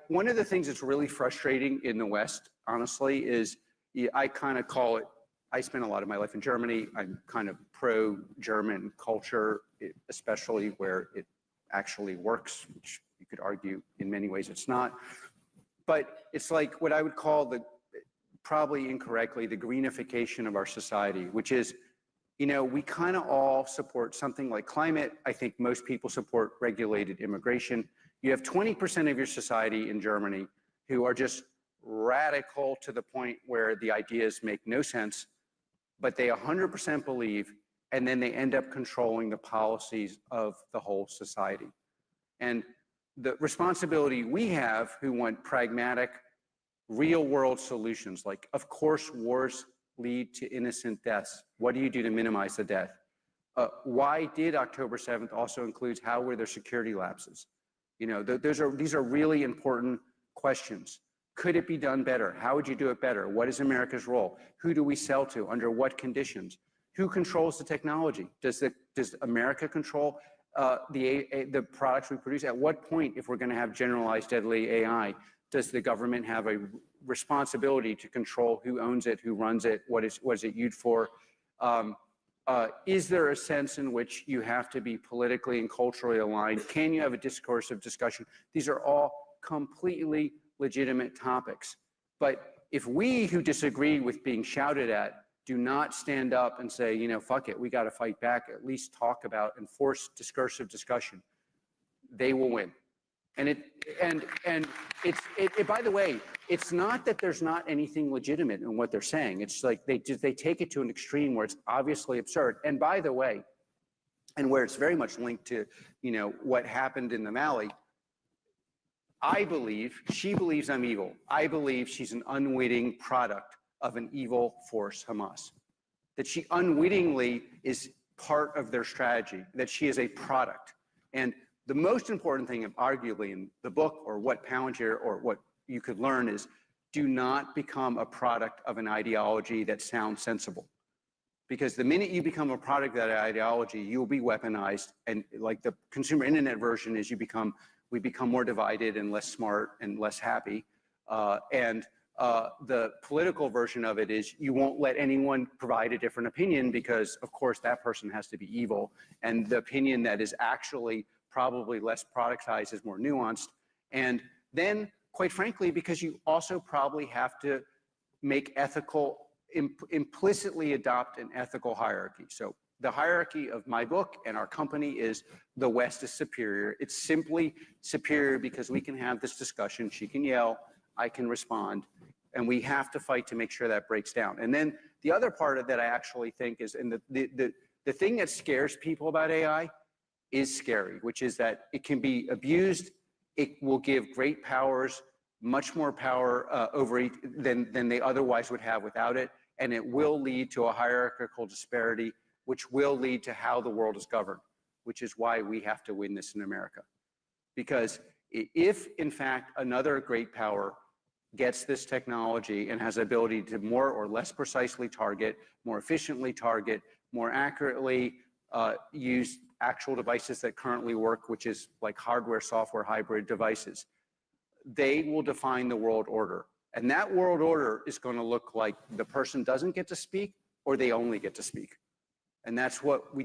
Speaker 5: one of the things that's really frustrating in the West, honestly, is I kind of call it, I spent a lot of my life in Germany. I'm kind of pro-German culture, especially where it actually works, which you could argue in many ways it's not. But it's like what I would call probably incorrectly, the greenification of our society, which is, we kind of all support something like climate. I think most people support regulated immigration. You have 20% of your society in Germany who are just radical to the point where the ideas make no sense, but they 100% believe, and then they end up controlling the policies of the whole society. And the responsibility we have who want pragmatic, real world solutions, like, of course, wars lead to innocent deaths. What do you do to minimize the death? Why did October 7th also include how were there security lapses? These are really important questions. Could it be done better? How would you do it better? What is America's role? Who do we sell to? Under what conditions? Who controls the technology? Does America control the products we produce? At what point, if we're going to have generalized deadly AI, does the government have a responsibility to control who owns it, who runs it, what is it used for? Is there a sense in which you have to be politically and culturally aligned? Can you have a discourse of discussion? These are all completely legitimate topics. But if we who disagree with being shouted at do not stand up and say, fuck it, we got to fight back, at least talk about and force discursive discussion, they will win. And by the way, it's not that there's not anything legitimate in what they're saying. It's like they take it to an extreme where it's obviously absurd. And by the way, and where it's very much linked to, what happened in the Mali, she believes I'm evil. I believe she's an unwitting product of an evil force, Hamas. That she unwittingly is part of their strategy, that she is a product. And the most important thing, arguably, in the book, or what Palantir, or what you could learn, is do not become a product of an ideology that sounds sensible. Because the minute you become a product of that ideology, you'll be weaponized. And like the consumer internet version is we become more divided and less smart and less happy. The political version of it is you won't let anyone provide a different opinion because, of course, that person has to be evil. And the opinion that is actually probably less productized is more nuanced. And then, quite frankly, because you also probably have to make implicitly adopt an ethical hierarchy. So the hierarchy of my book and our company is the West is superior. It's simply superior because we can have this discussion. She can yell, I can respond, and we have to fight to make sure that breaks down. And then the other part of that I actually think is, and the thing that scares people about AI is scary, which is that it can be abused. It will give great powers, much more power than they otherwise would have without it. And it will lead to a hierarchical disparity, which will lead to how the world is governed, which is why we have to win this in America. Because if, in fact, another great power gets this technology and has the ability to more or less precisely target, more efficiently target, more accurately use actual devices that currently work, which is like hardware, software, hybrid devices, they will define the world order. And that world order is going to look like the person doesn't get to speak or they only get to speak. And that's what I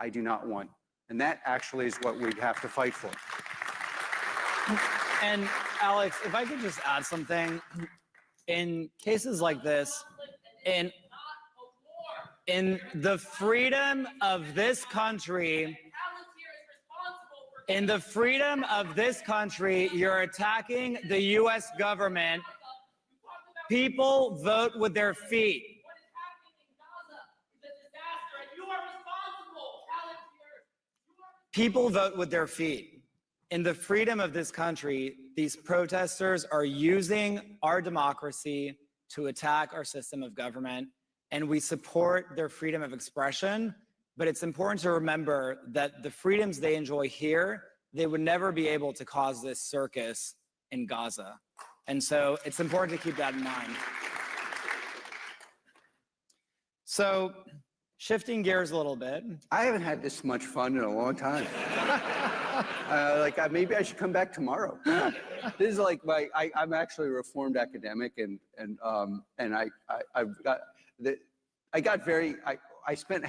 Speaker 5: do not want. And that actually is what we have to fight for.
Speaker 2: And Alex, if I could just add something, in cases like this, in the freedom of this country, you're attacking the US government. People vote with their feet.
Speaker 6: What is happening in Gaza is a disaster, and you are responsible, Alex.
Speaker 2: People vote with their feet. In the freedom of this country, these protesters are using our democracy to attack our system of government, and we support their freedom of expression. But it's important to remember that the freedoms they enjoy here, they would never be able to cause this circus in Gaza. And so it's important to keep that in mind. So shifting gears a little bit.
Speaker 5: I haven't had this much fun in a long time. Maybe I should come back tomorrow. This is like I'm actually a reformed academic, and I spent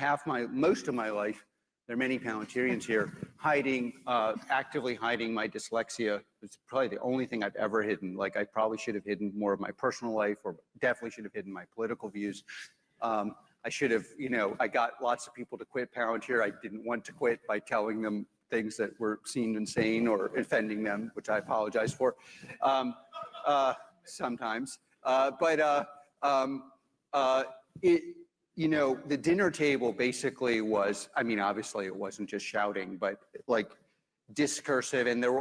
Speaker 5: most of my life. There are many Palantirians here actively hiding my dyslexia. It's probably the only thing I've ever hidden. Like I probably should have hidden more of my personal life, or definitely should have hidden my political views. I should have, I got lots of people to quit Palantir. I didn't want to quit by telling them things that were seen insane or offending them, which I apologize for sometimes. The dinner table basically was, obviously it wasn't just shouting, but like discursive. And there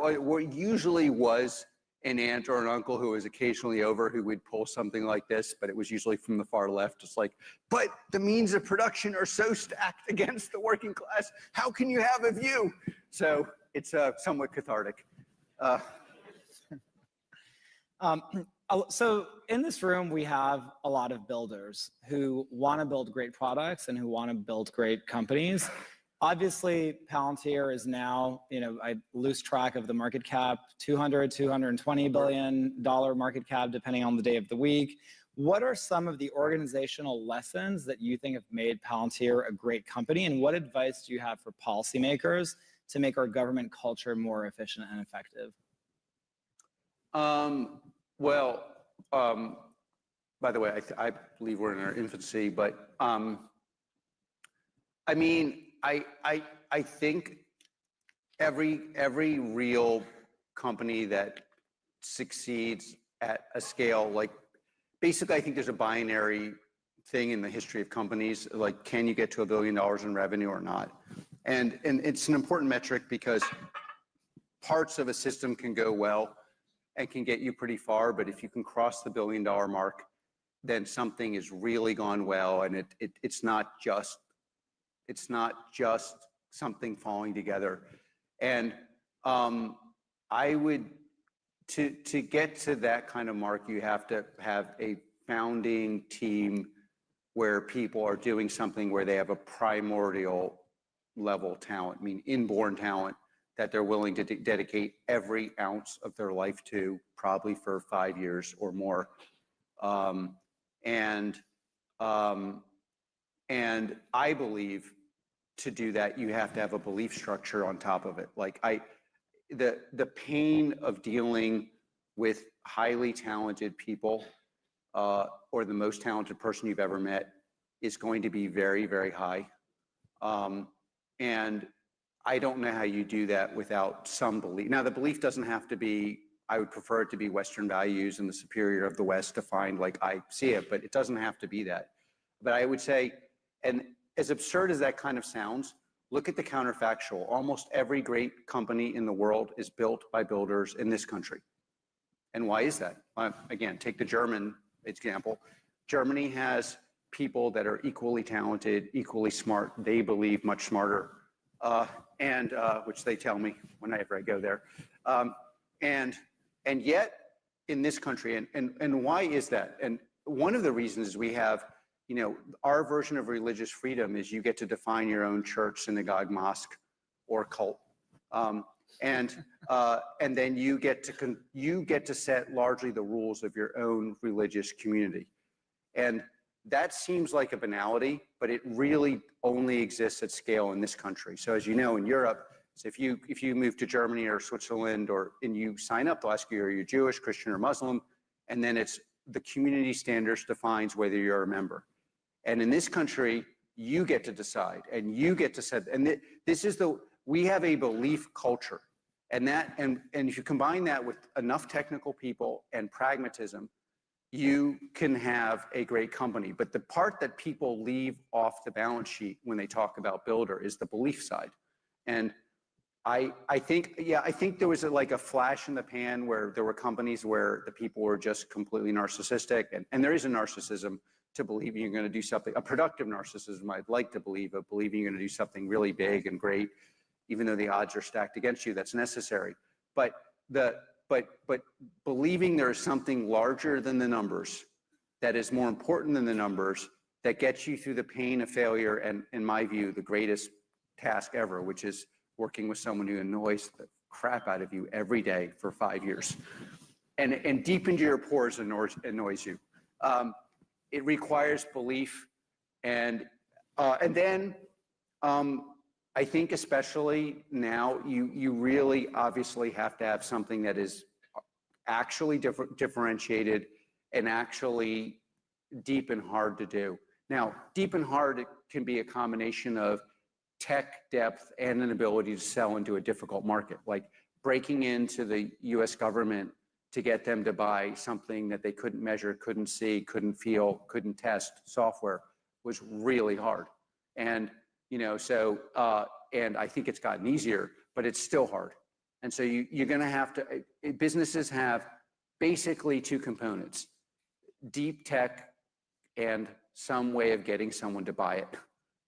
Speaker 5: usually was an aunt or an uncle who was occasionally over who would pull something like this, but it was usually from the far left. It's like, but the means of production are so stacked against the working class. How can you have a view? So it's somewhat cathartic.
Speaker 2: So in this room, we have a lot of builders who want to build great products and who want to build great companies. Obviously, Palantir is now, I lose track of the market cap, $220 billion market cap, depending on the day of the week. What are some of the organizational lessons that you think have made Palantir a great company? And what advice do you have for policymakers to make our government culture more efficient and effective?
Speaker 5: By the way, I believe we're in our infancy, but I think every real company that succeeds at a scale, like basically I think there's a binary thing in the history of companies, like can you get to $1 billion in revenue or not? And it's an important metric because parts of a system can go well and can get you pretty far, but if you can cross the $1 billion mark, then something has really gone well, and it's not just something falling together. And I would, to get to that kind of mark, you have to have a founding team where people are doing something where they have a primordial level talent, I mean inborn talent, that they're willing to dedicate every ounce of their life to, probably for 5 years or more. And I believe to do that, you have to have a belief structure on top of it. Like the pain of dealing with highly talented people, or the most talented person you've ever met, is going to be very, very high. And I don't know how you do that without some belief. Now, the belief doesn't have to be, I would prefer it to be Western values and the superior of the West defined like I see it, but it doesn't have to be that. But I would say, and as absurd as that kind of sounds, look at the counterfactual. Almost every great company in the world is built by builders in this country. And why is that? Again, take the German example. Germany has people that are equally talented, equally smart, they believe much smarter, which they tell me whenever I go there. And yet in this country, and why is that? And one of the reasons we have, you know, our version of religious freedom is you get to define your own church, synagogue, mosque, or cult. And then you get to set largely the rules of your own religious community. And that seems like a banality, but it really only exists at scale in this country. So as you know, in Europe, so if you move to Germany or Switzerland, and you sign up, they'll ask you, are you Jewish, Christian, or Muslim? And then it's the community standards defines whether you're a member. And in this country, you get to decide, and you get to set, and this is we have a belief culture. And if you combine that with enough technical people and pragmatism, you can have a great company. But the part that people leave off the balance sheet when they talk about builder is the belief side. And I think there was like a flash in the pan where there were companies where the people were just completely narcissistic. And there is a narcissism to believing you're going to do something, a productive narcissism, I'd like to believe, of believing you're going to do something really big and great, even though the odds are stacked against you. That's necessary. But believing there is something larger than the numbers, that is more important than the numbers, that gets you through the pain of failure, and in my view, the greatest task ever, which is working with someone who annoys the crap out of you every day for 5 years, and deep into your pores annoys you. It requires belief, and then I think especially now, you really obviously have to have something that is actually differentiated and actually deep and hard to do. Now, deep and hard can be a combination of tech depth and an ability to sell into a difficult market, like breaking into the US government to get them to buy something that they couldn't measure, couldn't see, couldn't feel, couldn't test software was really hard. And, you know, so, and I think it's gotten easier, but it's still hard. And so you're going to have to, businesses have basically two components: deep tech and some way of getting someone to buy it.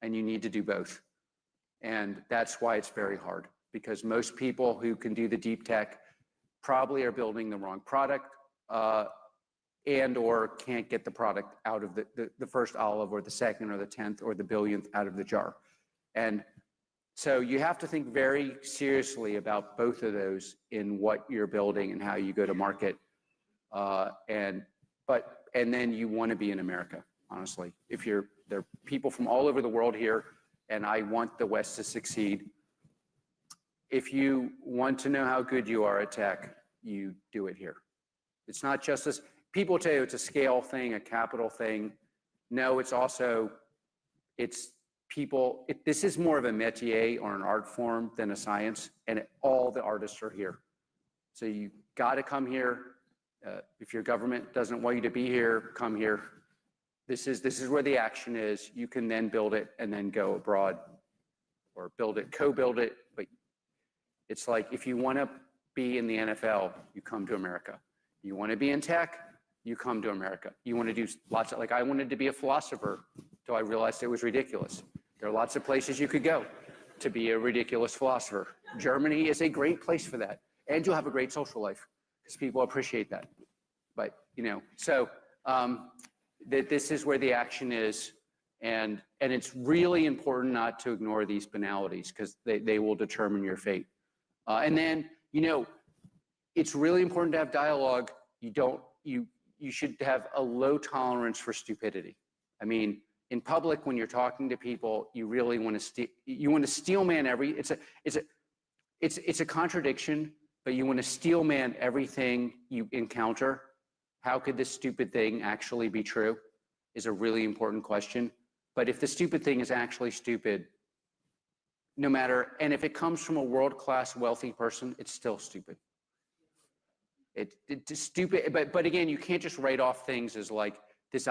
Speaker 5: And you need to do both. And that's why it's very hard, because most people who can do the deep tech probably are building the wrong product, and or can't get the product out of the first olive, or the second, or the 10th, or the billionth out of the jar. And so you have to think very seriously about both of those in what you're building and how you go to market. And then you want to be in America, honestly. There are people from all over the world here, and I want the West to succeed. If you want to know how good you are at tech, you do it here. It's not just this, people tell you it's a scale thing, a capital thing. No, it's also, this is more of a métier or an art form than a science, and all the artists are here. So you got to come here. If your government doesn't want you to be here, come here. This is where the action is. You can then build it and then go abroad, or build it, co-build it. But it's like, if you want to be in the NFL, you come to America. You want to be in tech, you come to America. You want to do lots of, like, I wanted to be a philosopher until I realized it was ridiculous. There are lots of places you could go to be a ridiculous philosopher. Germany is a great place for that. And you'll have a great social life, because people appreciate that. But, you know, so this is where the action is. And it's really important not to ignore these banalities because they will determine your fate. And then, you know, it's really important to have dialogue. You should have a low tolerance for stupidity. I mean, in public, when you're talking to people, you really want to steelman it's a contradiction, but you want to steelman everything you encounter. How could this stupid thing actually be true is a really important question. But if the stupid thing is actually stupid, no matter, and if it comes from a world-class wealthy person, it's still stupid. It's stupid, but again, you can't just write off things as like, this is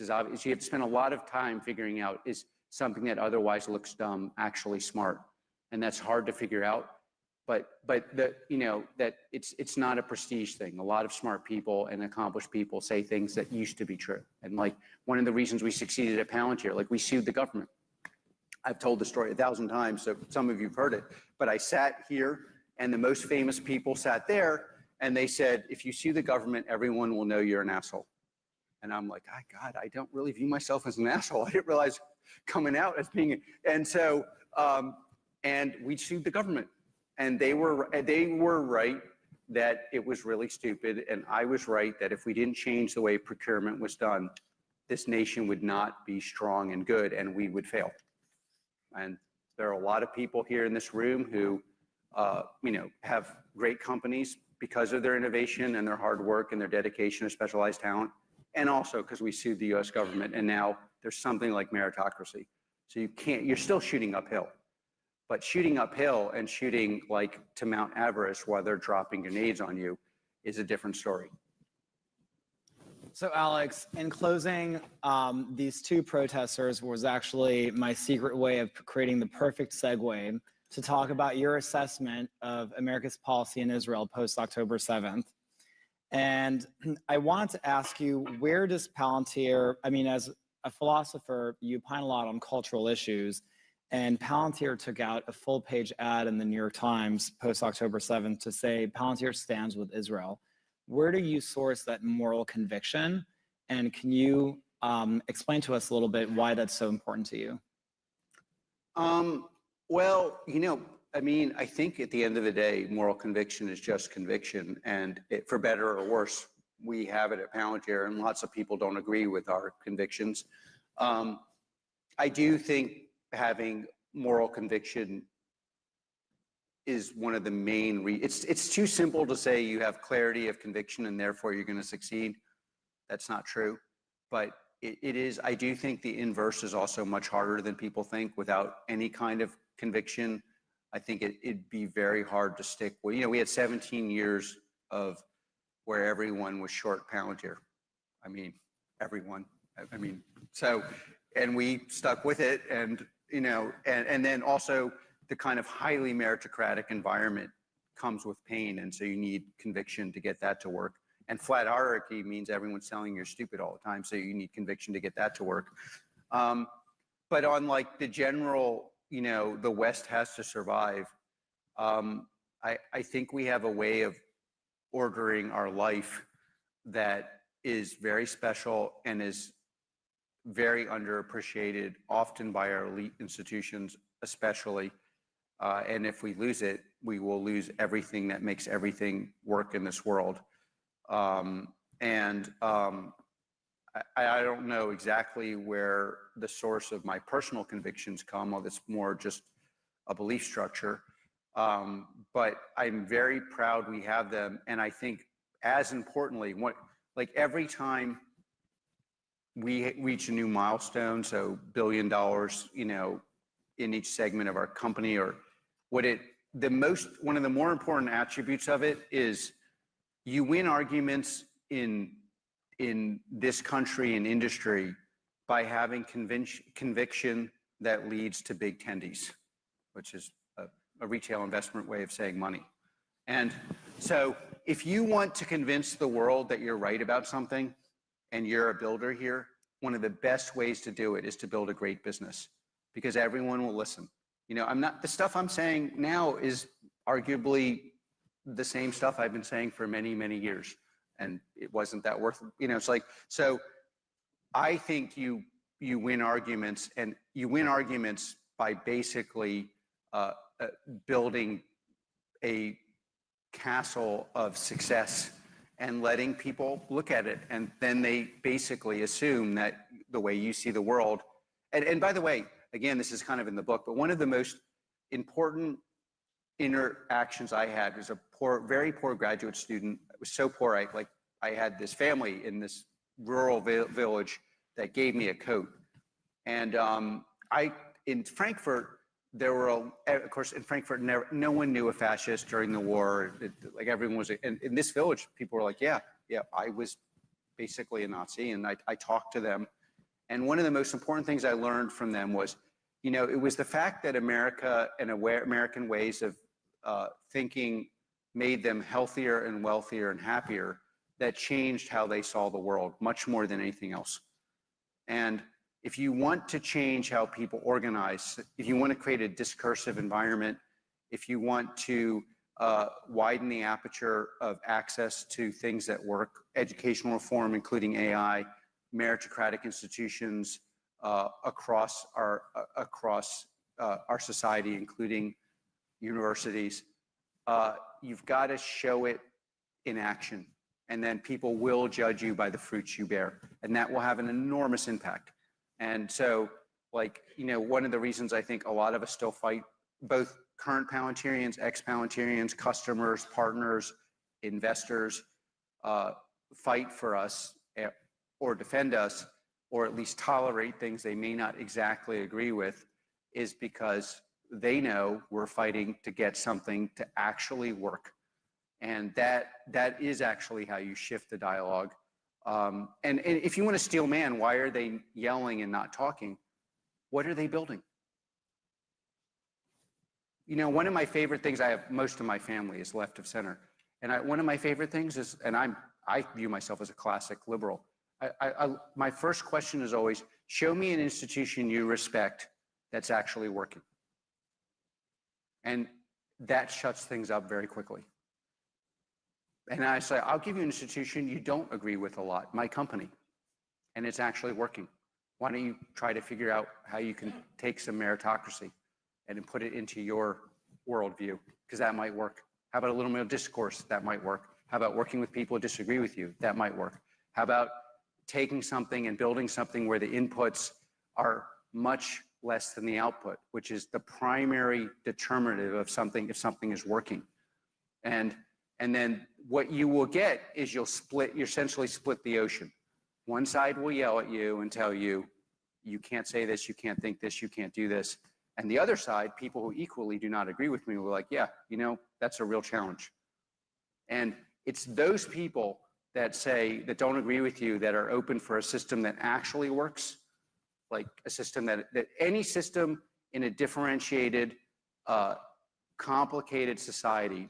Speaker 5: obvious. You have to spend a lot of time figuring out, is something that otherwise looks dumb actually smart? And that's hard to figure out. But that it's not a prestige thing. A lot of smart people and accomplished people say things that used to be true. And like one of the reasons we succeeded at Palantir, like we sued the government. I've told the story 1,000 times, so some of you've heard it. But I sat here and the most famous people sat there and they said, if you sue the government, everyone will know you're an asshole. And I'm like, God, I don't really view myself as an asshole. I didn't realize coming out as being, and so, and we sued the government. And they were right that it was really stupid, and I was right that if we didn't change the way procurement was done, this nation would not be strong and good, and we would fail. And there are a lot of people here in this room who, have great companies because of their innovation and their hard work and their dedication to specialized talent, and also because we sued the U.S. government, and now there's something like meritocracy. So you're still shooting uphill. But shooting uphill and shooting like to Mount Everest while they're dropping grenades on you is a different story.
Speaker 2: So Alex, in closing, these two protesters was actually my secret way of creating the perfect segue to talk about your assessment of America's policy in Israel post-October 7th. And I wanted to ask you, where does Palantir, I mean, as a philosopher, you opine a lot on cultural issues. And Palantir took out a full-page ad in the New York Times post-October 7th to say Palantir stands with Israel. Where do you source that moral conviction? And can you explain to us a little bit why that's so important to you?
Speaker 5: Well, I mean, I think at the end of the day, moral conviction is just conviction. And for better or worse, we have it at Palantir, and lots of people don't agree with our convictions. I do think having moral conviction is one of the main it's too simple to say you have clarity of conviction and therefore you're going to succeed. That's not true. But it is, I do think the inverse is also much harder than people think. Without any kind of conviction, I think it'd be very hard to stick with. We had 17 years of where everyone was short Palantir. I mean, everyone. I mean, so, and we stuck with it, and and then also the kind of highly meritocratic environment comes with pain. And so you need conviction to get that to work. And flat hierarchy means everyone's telling you're stupid all the time. So you need conviction to get that to work. But on like the general, the West has to survive. I think we have a way of ordering our life that is very special and is very underappreciated, often by our elite institutions, especially. And if we lose it, we will lose everything that makes everything work in this world. I don't know exactly where the source of my personal convictions come, although it's more just a belief structure. But I'm very proud we have them. And I think as importantly, like every time we reach a new milestone, so $1 billion, in each segment of our company, or one of the more important attributes of it is you win arguments in this country and industry by having conviction that leads to big tendies, which is a retail investment way of saying money. And so if you want to convince the world that you're right about something, and you're a builder here, one of the best ways to do it is to build a great business, because everyone will listen. The stuff I'm saying now is arguably the same stuff I've been saying for many, many years. And it wasn't that worth, it's like, so I think you you win arguments, and you win arguments by basically building a castle of success and letting people look at it, and then they basically assume that the way you see the world. And by the way, again, this is kind of in the book, but one of the most important interactions I had was a very poor graduate student. It was so poor, I had this family in this rural village that gave me a coat. And in Frankfurt, there were, of course, in Frankfurt, no one knew a fascist during the war. Like everyone was, and in this village, people were like, yeah, I was basically a Nazi, and I talked to them. And one of the most important things I learned from them was, it was the fact that America and American ways of thinking made them healthier and wealthier and happier that changed how they saw the world much more than anything else. And if you want to change how people organize, if you want to create a discursive environment, if you want to widen the aperture of access to things that work, educational reform, including AI, meritocratic institutions across our society, including universities, you've got to show it in action. And then people will judge you by the fruits you bear. And that will have an enormous impact. And so, one of the reasons I think a lot of us still fight, both current Palantirians, ex-Palantirians, customers, partners, investors, fight for us or defend us, or at least tolerate things they may not exactly agree with, is because they know we're fighting to get something to actually work. And that is actually how you shift the dialogue. And if you want to steel man, why are they yelling and not talking? What are they building? One of my favorite things, I have most of my family is left of center. And one of my favorite things is, and I view myself as a classic liberal. My first question is always, show me an institution you respect that's actually working. And that shuts things up very quickly. And I say, I'll give you an institution you don't agree with a lot, my company, and it's actually working. Why don't you try to figure out how you can take some meritocracy and put it into your worldview, because that might work. How about a little bit of discourse? That might work. How about working with people who disagree with you? That might work. How about taking something and building something where the inputs are much less than the output, which is the primary determinative of something, if something is working. And then what you will get is you essentially split the ocean. One side will yell at you and tell you, you can't say this, you can't think this, you can't do this. And the other side, people who equally do not agree with me, will be like, yeah, that's a real challenge. And it's those people that don't agree with you, that are open for a system that actually works, like a system that any system in a differentiated, complicated society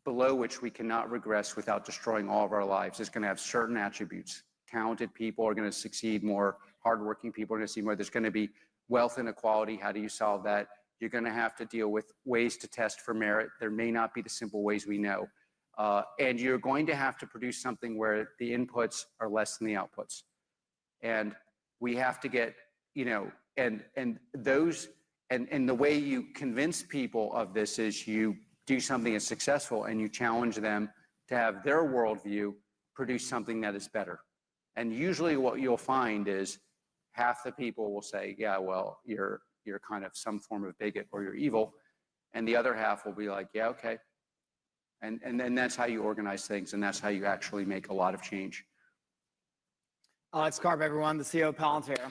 Speaker 5: below which we cannot regress without destroying all of our lives is going to have certain attributes. Talented people are going to succeed more. Hardworking people are going to succeed more. There's going to be wealth inequality. How do you solve that? You're going to have to deal with ways to test for merit. There may not be the simple ways we know. And you're going to have to produce something where the inputs are less than the outputs. And we have to get, and the way you convince people of this is you do something that's successful and you challenge them to have their worldview produce something that is better. And usually what you'll find is half the people will say, yeah, well, you're kind of some form of bigot or you're evil. And the other half will be like, yeah, okay. And then that's how you organize things, and that's how you actually make a lot of change.
Speaker 2: Alex Karp, everyone, the CEO of Palantir.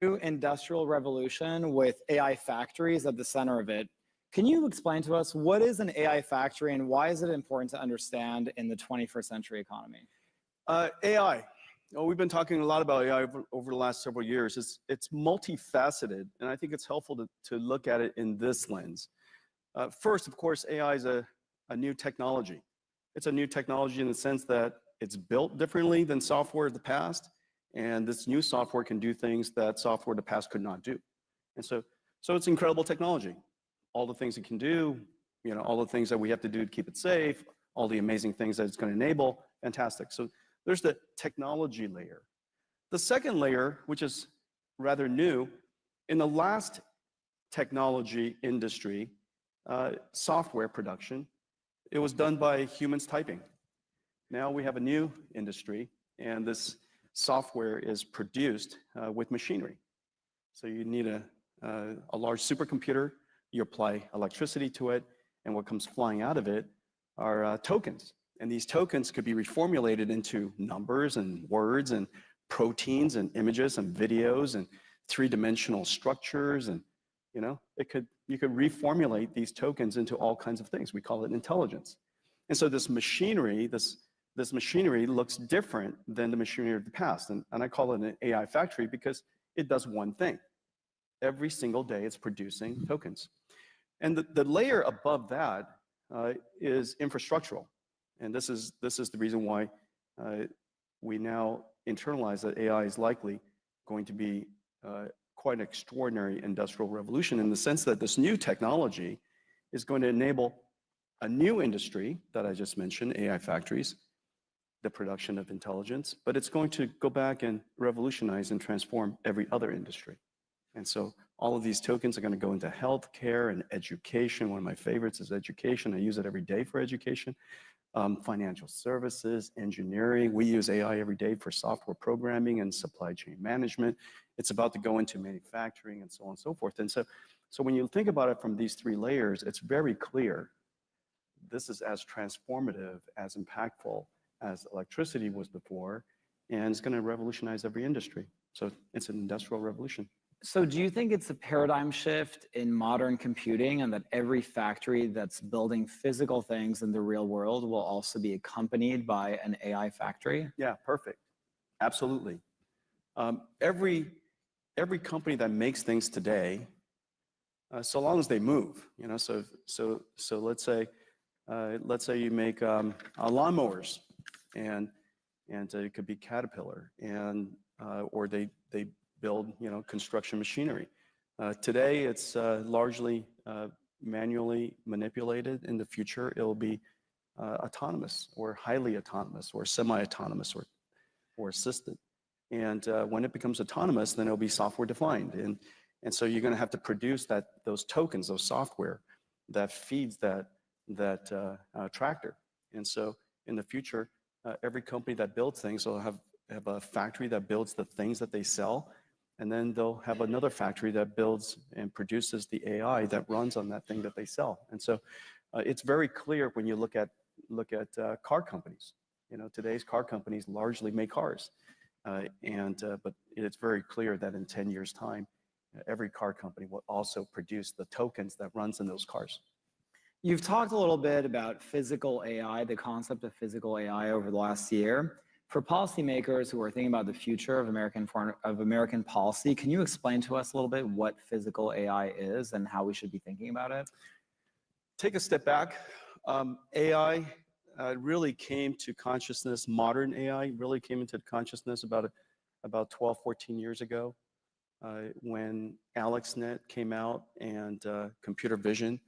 Speaker 2: new industrial revolution with AI factories at the center of it. Can you explain to us what is an AI factory and why is it important to understand in the 21st century economy?
Speaker 7: AI. Oh, we've been talking a lot about AI over the last several years. It's multifaceted, and I think it's helpful to look at it in this lens. First, of course, AI is a new technology. It's a new technology in the sense that it's built differently than software of the past, and this new software can do things that software of the past could not do. And so it's incredible technology. All the things it can do, all the things that we have to do to keep it safe, all the amazing things that it's going to enable, fantastic. So there's the technology layer. The second layer, which is rather new, in the last technology industry, software production, it was done by humans typing. Now we have a new industry, and this software is produced with machinery. So you need a large supercomputer, you apply electricity to it, and what comes flying out of it are tokens. And these tokens could be reformulated into numbers and words and proteins and images and videos and three-dimensional structures. And you could reformulate these tokens into all kinds of things. We call it intelligence. And so this machinery, this machinery looks different than the machinery of the past. And I call it an AI factory because it does one thing. Every single day it's producing tokens. And the layer above that is infrastructural. And this is the reason why we now internalize that AI is likely going to be quite an extraordinary industrial revolution in the sense that this new technology is going to enable a new industry that I just mentioned, AI factories, the production of intelligence, but it's going to go back and revolutionize and transform every other industry. And so all of these tokens are going to go into healthcare and education. One of my favorites is education. I use it every day for education. Financial services, engineering. We use AI every day for software programming and supply chain management. It's about to go into manufacturing and so on and so forth. And so when you think about it from these three layers, it's very clear this is as transformative, as impactful as electricity was before, and it's going to revolutionize every industry. So it's an industrial revolution.
Speaker 2: So do you think it's a paradigm shift in modern computing and that every factory that's building physical things in the real world will also be accompanied by an AI factory?
Speaker 7: Yeah, perfect. Absolutely. Every company that makes things today, so long as they move, so let's say you make lawnmowers, and it could be Caterpillar, and or they build construction machinery. Today it's largely manually manipulated. In the future it'll be autonomous or highly autonomous or semi-autonomous or assisted. And when it becomes autonomous, then it'll be software defined. And so you're going to have to produce those tokens, those software that feeds that tractor. And so in the future, every company that builds things will have a factory that builds the things that they sell, and then they'll have another factory that builds and produces the AI that runs on that thing that they sell. And so it's very clear when you look at car companies. Today's car companies largely make cars, but it's very clear that in 10 years' time, every car company will also produce the tokens that runs in those cars.
Speaker 2: You've talked a little bit about physical AI, the concept of physical AI over the last year. For policymakers who are thinking about the future of American policy, can you explain to us a little bit what physical AI is and how we should be thinking about it?
Speaker 7: Take a step back. AI really came to consciousness, modern AI really came into consciousness about 12, 14 years ago when AlexNet came out and computer vision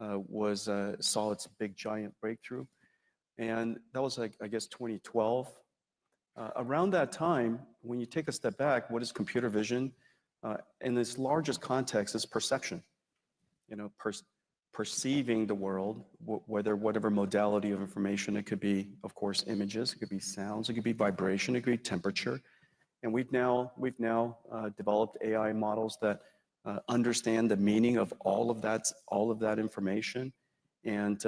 Speaker 7: saw its big giant breakthrough. And that was I guess 2012. Around that time, when you take a step back, what is computer vision? In its largest context is perception. Perceiving the world, whatever modality of information. It could be, of course, images, it could be sounds, it could be vibration, it could be temperature. And we've now developed AI models that understand the meaning of all of that information, and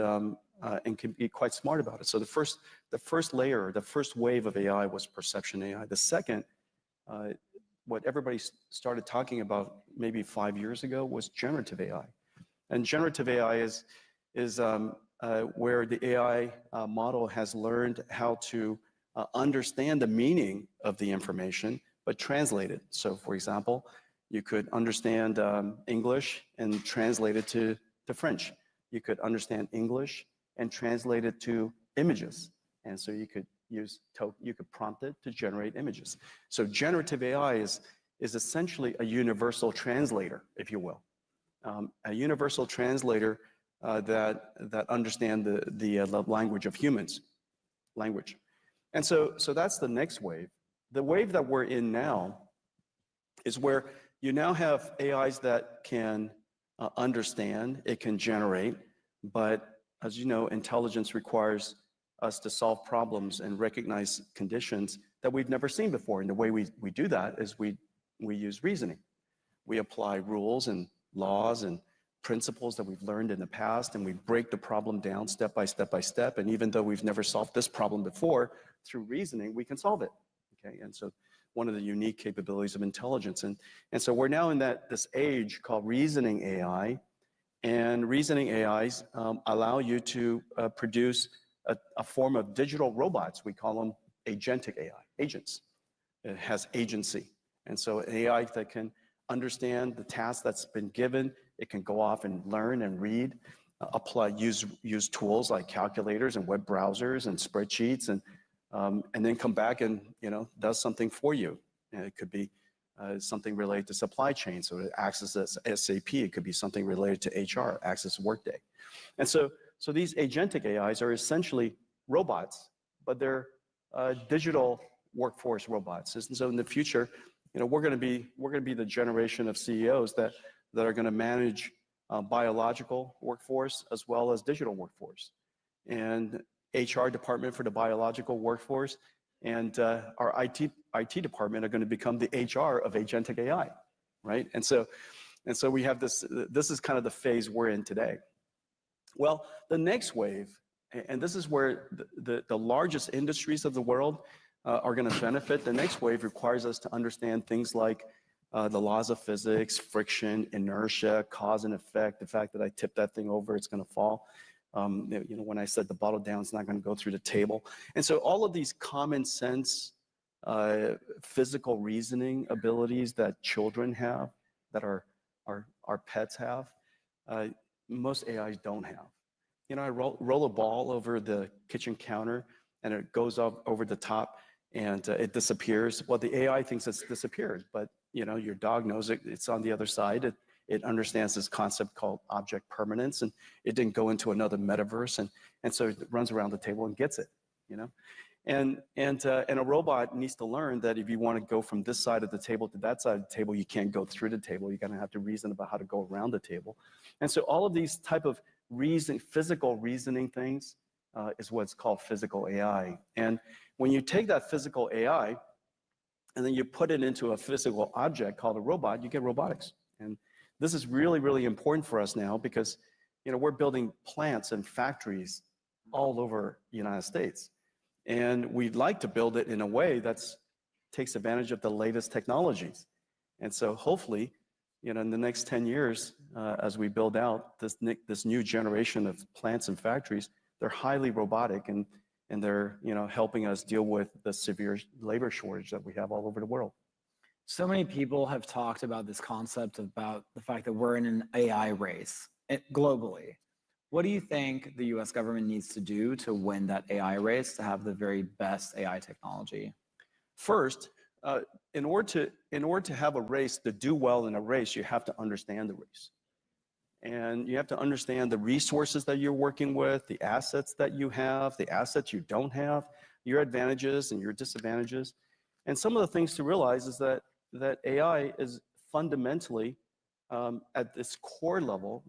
Speaker 7: can be quite smart about it. So the first layer, the first wave of AI was perception AI. The second what everybody started talking about maybe 5 years ago was generative AI. And generative AI is where the AI model has learned how to understand the meaning of the information, but translate it. So for example, you could understand English and translate it to French. You could understand English and translate it to images. And so you could prompt it to generate images. So generative AI is essentially a universal translator, if you will. A universal translator that understand the language of humans, language. And so that's the next wave. The wave that we're in now is where you now have AIs that can understand, it can generate, but as you know, intelligence requires us to solve problems and recognize conditions that we've never seen before. And the way we do that is we use reasoning. We apply rules and laws and principles that we've learned in the past, and we break the problem down step by step by step. And even though we've never solved this problem before, through reasoning, we can solve it. Okay, and so one of the unique capabilities of intelligence. And so we're now in this age called reasoning AI, and reasoning AIs allow you to produce a form of digital robots. We call them agentic AI, agents. It has agency. And so an AI that can understand the task that's been given, it can go off and learn and read, use tools like calculators and web browsers and spreadsheets, and then come back and does something for you. And it could be something related to supply chain, so it accesses SAP. It could be something related to HR, access Workday. And so these agentic AIs are essentially robots, but they're digital workforce robots. And so in the future, we're going to be the generation of CEOs that are going to manage biological workforce as well as digital workforce, and HR department for the biological workforce, and our IT department are going to become the HR of agentic AI, right? And so we have this is kind of the phase we're in today. Well, the next wave, and this is where the largest industries of the world are going to benefit. The next wave requires us to understand things like the laws of physics, friction, inertia, cause and effect, the fact that I tip that thing over, it's going to fall. When I set the bottle down, it's not going to go through the table. And so all of these common sense physical reasoning abilities that children have, that our pets have, most AIs don't have. I roll a ball over the kitchen counter and it goes up over the top and it disappears. Well, the AI thinks it's disappeared, but your dog knows it's on the other side. It understands this concept called object permanence, and it didn't go into another metaverse, and so it runs around the table and gets it, And a robot needs to learn that if you want to go from this side of the table to that side of the table, you can't go through the table. You're going to have to reason about how to go around the table. And so all of these type of physical reasoning things is what's called physical AI. And when you take that physical AI and then you put it into a physical object called a robot, you get robotics. And this is really, really important for us now because we're building plants and factories all over the United States. And we'd like to build it in a way that takes advantage of the latest technologies. And so hopefully, in the next 10 years, as we build out this new generation of plants and factories, they're highly robotic and they're helping us deal with the severe labor shortage that we have all over the world.
Speaker 2: So many people have talked about this concept about the fact that we're in an AI race globally. What do you think the US government needs to do to win that AI race, to have the very best AI technology?
Speaker 7: First, in order to have a race, to do well in a race, you have to understand the race. And you have to understand the resources that you're working with, the assets that you have, the assets you don't have, your advantages and your disadvantages. And some of the things to realize is that AI is fundamentally at this core level,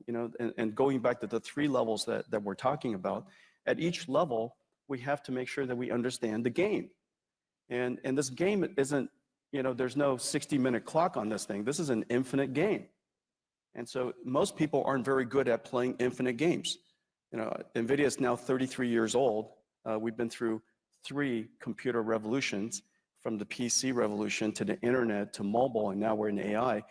Speaker 7: and going back to the 3 levels that we're talking about, at each level, we have to make sure that we understand the game. And this game isn't, there's no 60-minute clock on this thing. This is an infinite game. And so most people aren't very good at playing infinite games. Nvidia is now 33 years old. We've been through 3 computer revolutions, from the PC revolution to the internet to mobile, and now we're in AI.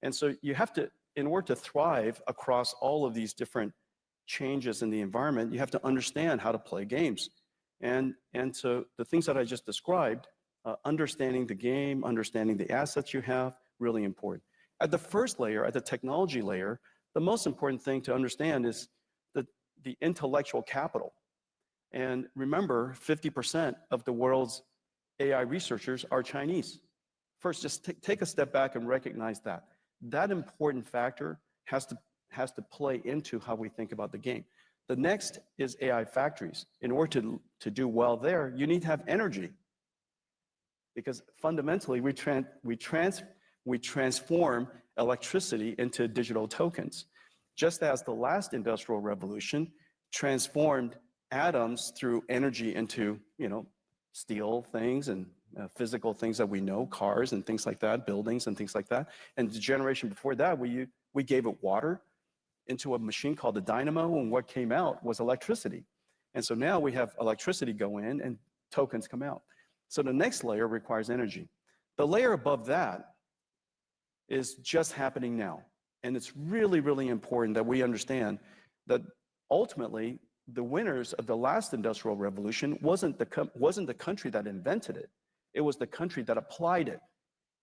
Speaker 7: And so you have to, in order to thrive across all of these different changes in the environment, you have to understand how to play games. And so the things that I just described, understanding the game, understanding the assets you have, really important. At the first layer, at the technology layer, the most important thing to understand is the intellectual capital. And remember, 50% of the world's AI researchers are Chinese. First, just take a step back and recognize that. That important factor has to play into how we think about the game. The next is AI factories. In order to do well there, you need to have energy. Because fundamentally, we transform electricity into digital tokens. Just as the last industrial revolution transformed atoms through energy into, steel things and physical things that we know, cars and things like that, buildings and things like that. And the generation before that, we gave it water into a machine called a dynamo, and what came out was electricity. And so now we have electricity go in and tokens come out. So the next layer requires energy. The layer above that is just happening now. And it's really, really important that we understand that ultimately the winners of the last industrial revolution wasn't the country that invented it. It was the country that applied it.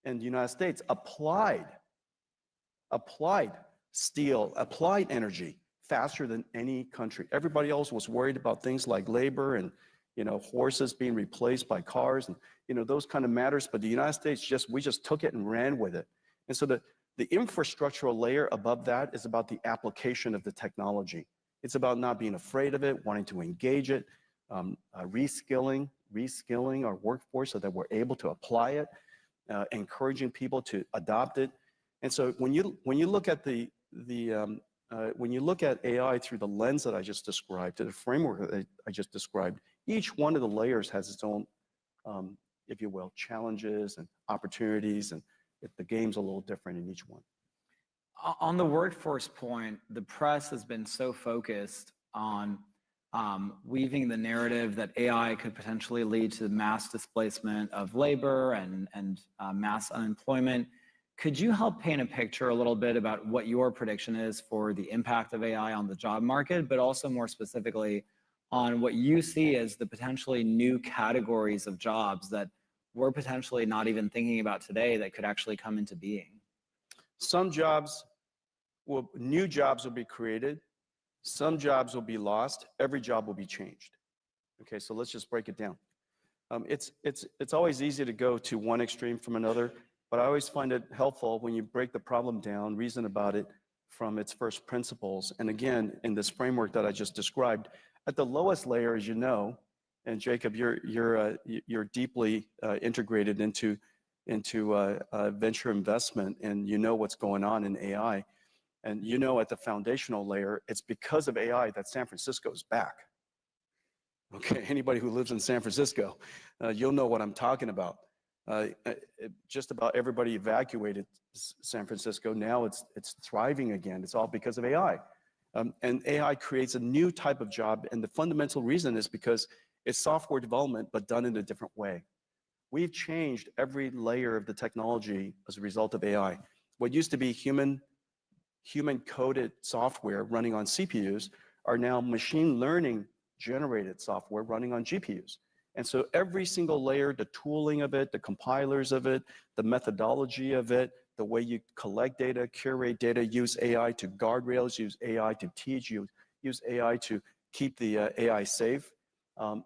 Speaker 7: And the United States applied steel, applied energy faster than any country. Everybody else was worried about things like labor and horses being replaced by cars and those kind of matters. But the United States we just took it and ran with it. And so the infrastructural layer above that is about the application of the technology. It's about not being afraid of it, wanting to engage it, reskilling our workforce so that we're able to apply it, encouraging people to adopt it. And so when you look at when you look at AI through the lens that I just described, to the framework that I just described, each one of the layers has its own, if you will, challenges and opportunities, and the game's a little different in each one.
Speaker 2: On the workforce point, the press has been so focused on weaving the narrative that AI could potentially lead to mass displacement of labor and mass unemployment. Could you help paint a picture a little bit about what your prediction is for the impact of AI on the job market, but also more specifically on what you see as the potentially new categories of jobs that we're potentially not even thinking about today that could actually come into being?
Speaker 7: Some jobs new jobs will be created. Some jobs will be lost. Every job will be changed. Okay, so let's just break it down. It's always easy to go to one extreme from another, but I always find it helpful when you break the problem down, reason about it from its first principles. And again, in this framework that I just described, at the lowest layer, as you know, and Jacob, you're deeply integrated into venture investment, and you know what's going on in AI. And you know at the foundational layer, it's because of AI that San Francisco is back. Okay, anybody who lives in San Francisco, you'll know what I'm talking about. Just about everybody evacuated San Francisco. Now it's thriving again. It's all because of AI. And AI creates a new type of job, and the fundamental reason is because it's software development, but done in a different way. We've changed every layer of the technology as a result of AI. What used to be human-coded software running on CPUs are now machine learning-generated software running on GPUs. And so every single layer, the tooling of it, the compilers of it, the methodology of it, the way you collect data, curate data, use AI to guardrails, use AI to teach, use AI to keep the AI safe.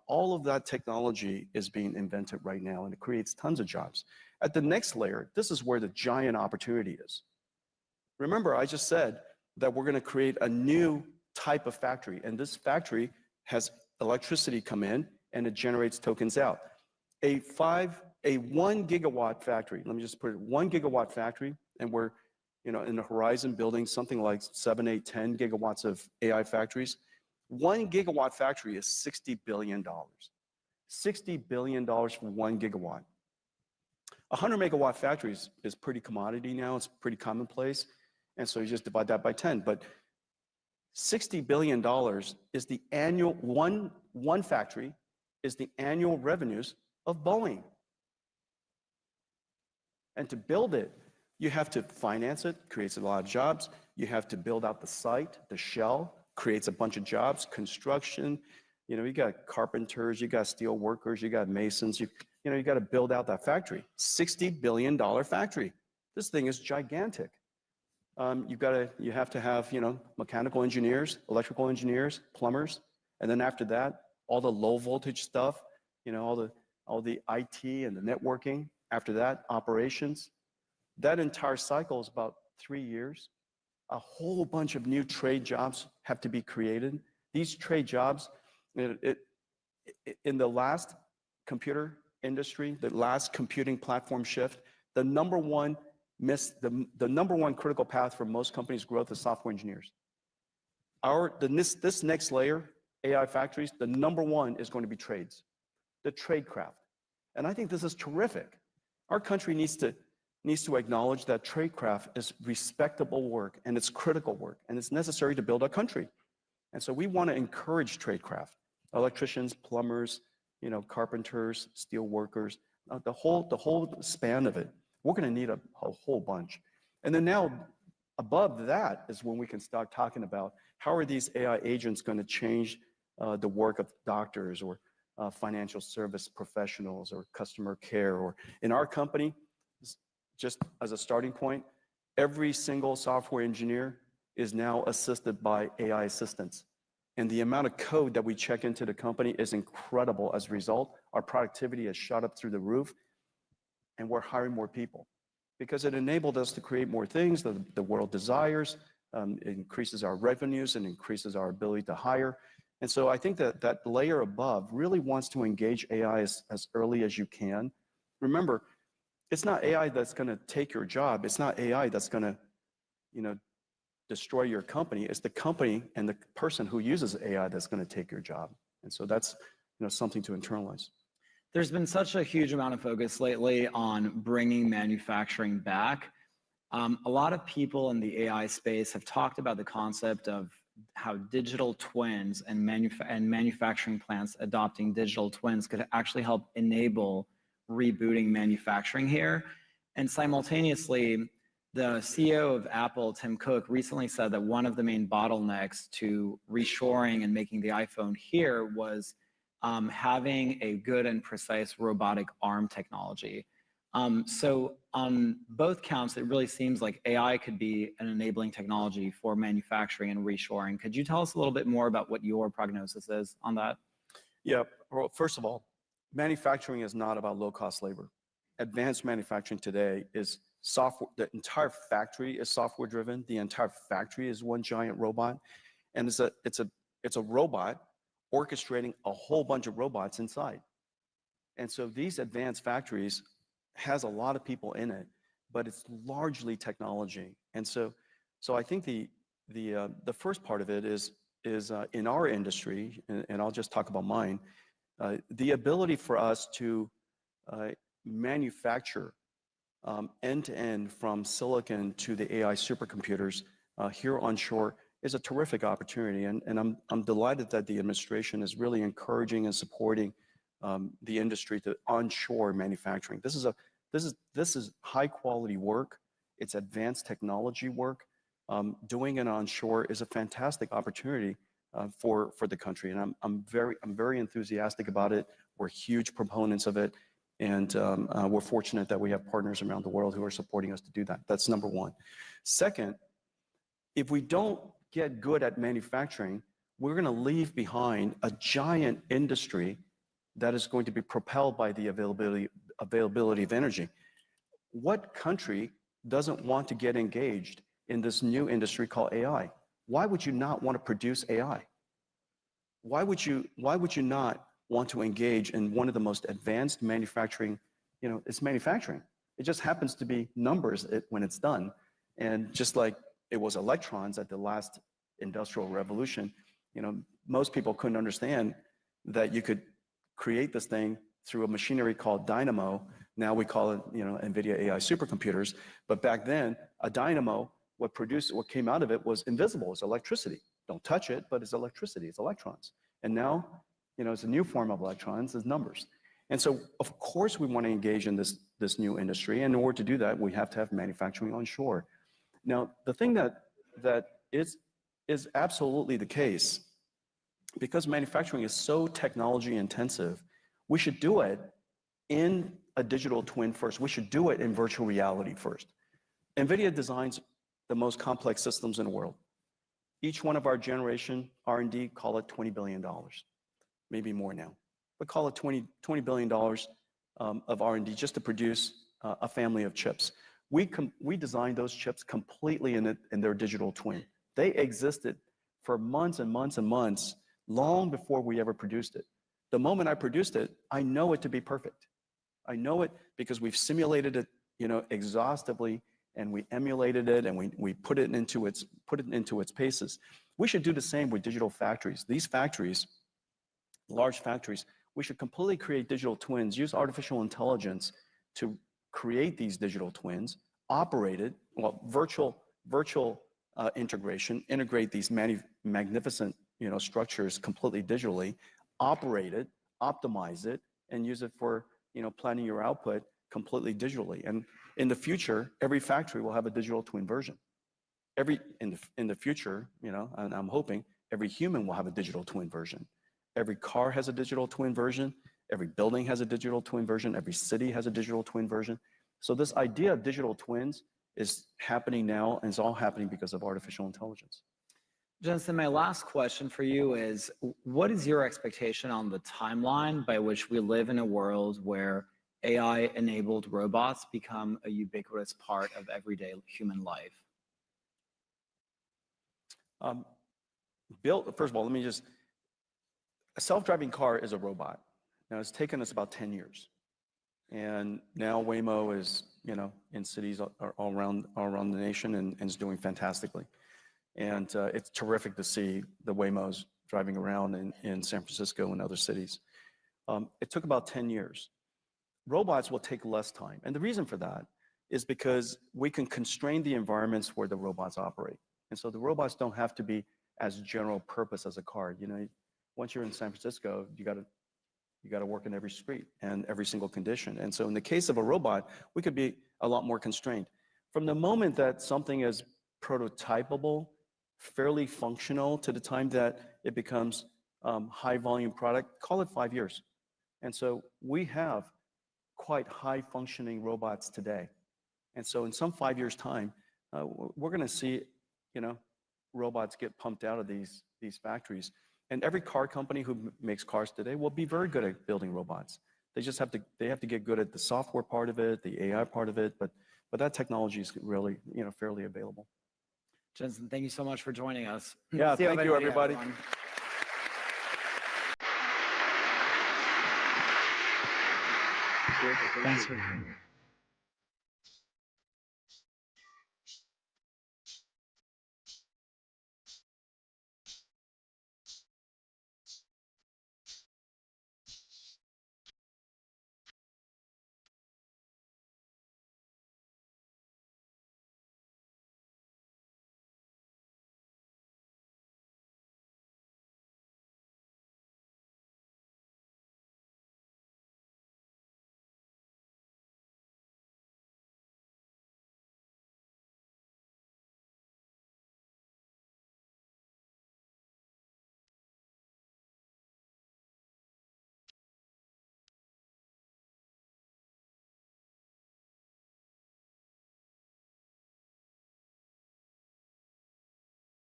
Speaker 7: All of that technology is being invented right now, and it creates tons of jobs. At the next layer, this is where the giant opportunity is. Remember, I just said that we're going to create a new type of factory, and this factory has electricity come in, and it generates tokens out. A 1 gigawatt factory, let me just put it, 1 gigawatt factory, and we're in the horizon building something like 7, 8, 10 gigawatts of AI factories. 1 gigawatt factory is $60 billion. $60 billion for 1 gigawatt. 100 megawatt factory is pretty commodity now. It's pretty commonplace. And so you just divide that by 10. But $60 billion is the annual, one factory is the annual revenues of Boeing. And to build it, you have to finance it, creates a lot of jobs. You have to build out the site, the shell, creates a bunch of jobs, construction. You know, you got carpenters, you got steel workers, you got masons. You got to build out that factory. $60 billion factory. This thing is gigantic. You have to have, mechanical engineers, electrical engineers, plumbers, and then after that, all the low voltage stuff, all the IT and the networking. After that, operations. That entire cycle is about 3 years. A whole bunch of new trade jobs have to be created. These trade jobs, in the last computer industry, the last computing platform shift, the number one critical path for most companies' growth is software engineers. This next layer, AI factories, the number one is going to be trades, the trade craft. And I think this is terrific. Our country needs to acknowledge that tradecraft is respectable work and it's critical work and it's necessary to build our country. And so we want to encourage tradecraft, electricians, plumbers, carpenters, steel workers, the whole span of it. We're going to need a whole bunch. And then now above that is when we can start talking about how are these AI agents going to change the work of doctors or financial service professionals or customer care, or in our company, just as a starting point, every single software engineer is now assisted by AI assistants. And the amount of code that we check into the company is incredible. As a result, our productivity has shot up through the roof, and we're hiring more people because it enabled us to create more things that the world desires. It increases our revenues and increases our ability to hire. And so I think that layer above really wants to engage AI as early as you can. Remember, it's not AI that's going to take your job. It's not AI that's going to, destroy your company. It's the company and the person who uses AI that's going to take your job. And so that's, something to internalize.
Speaker 2: There's been such a huge amount of focus lately on bringing manufacturing back. A lot of people in the AI space have talked about the concept of how digital twins and manufacturing plants adopting digital twins could actually help enable rebooting manufacturing here. And simultaneously, the CEO of Apple, Tim Cook, recently said that one of the main bottlenecks to reshoring and making the iPhone here was having a good and precise robotic arm technology. So on both counts, it really seems like AI could be an enabling technology for manufacturing and reshoring. Could you tell us a little bit more about what your prognosis is on that?
Speaker 7: Yeah, well, first of all, manufacturing is not about low-cost labor. Advanced manufacturing today is software. The entire factory is software-driven. The entire factory is one giant robot, and it's a robot orchestrating a whole bunch of robots inside. And so these advanced factories has a lot of people in it, but it's largely technology. And so I think the first part of it is in our industry, and I'll just talk about mine, the ability for us to manufacture end-to-end from silicon to the AI supercomputers here onshore is a terrific opportunity. And I'm delighted that the administration is really encouraging and supporting the industry to onshore manufacturing. This is high quality work. It's advanced technology work. Doing it onshore is a fantastic opportunity for the country, and I'm very enthusiastic about it. We're huge proponents of it, and we're fortunate that we have partners around the world who are supporting us to do that. That's number one. Second, if we don't get good at manufacturing, we're going to leave behind a giant industry that is going to be propelled by the availability of energy. What country doesn't want to get engaged in this new industry called AI? Why would you not want to produce AI? Why would you not want to engage in one of the most advanced manufacturing? It's manufacturing. It just happens to be numbers when it's done. And just like it was electrons at the last industrial revolution, most people couldn't understand that you could create this thing through a machinery called dynamo. Now we call it, Nvidia AI supercomputers. But back then, a dynamo, what came out of it was invisible. It's electricity. Don't touch it, but it's electricity. It's electrons. And now, it's a new form of electrons. It's numbers. And so, of course, we want to engage in this new industry. And in order to do that, we have to have manufacturing onshore. Now, the thing that is absolutely the case, because manufacturing is so technology intensive, we should do it in a digital twin first. We should do it in virtual reality first. Nvidia designs the most complex systems in the world. Each one of our generation R&D, call it $20 billion, maybe more now, but call it $20 billion of R&D just to produce a family of chips. We designed those chips completely in their digital twin. They existed for months and months and months, long before we ever produced it. The moment I produced it, I know it to be perfect. I know it because we've simulated it, exhaustively, and we emulated it, and we put it into its paces. We should do the same with digital factories. These factories, large factories, we should completely create digital twins, use artificial intelligence to create these digital twins, operate it, virtual integration, integrate these magnificent structures completely digitally, operate it, optimize it, and use it for planning your output completely digitally. And in the future, every factory will have a digital twin version. In the future, and I'm hoping every human will have a digital twin version. Every car has a digital twin version. Every building has a digital twin version. Every city has a digital twin version. So this idea of digital twins is happening now, and it's all happening because of artificial intelligence.
Speaker 2: Jensen, my last question for you is, what is your expectation on the timeline by which we live in a world where AI-enabled robots become a ubiquitous part of everyday human life?
Speaker 7: First of all, a self-driving car is a robot. Now, it's taken us about 10 years. And now Waymo is, in cities all around the nation and is doing fantastically. And it's terrific to see the Waymos driving around in San Francisco and other cities. It took about 10 years. Robots will take less time. And the reason for that is because we can constrain the environments where the robots operate. And so the robots don't have to be as general purpose as a car. Once you're in San Francisco, you got to work in every street and every single condition. And so in the case of a robot, we could be a lot more constrained. From the moment that something is prototypable, fairly functional, to the time that it becomes high volume product, call it 5 years. And so we have quite high functioning robots today. And so in some 5 years time, we're going to see, robots get pumped out of these factories. And every car company who makes cars today will be very good at building robots. They just have to get good at the software part of it, the AI part of it, but that technology is really, fairly available.
Speaker 2: Jensen, thank you so much for joining us.
Speaker 7: Yeah,
Speaker 2: See you
Speaker 7: thank you, everybody.
Speaker 2: Everyone. Thanks for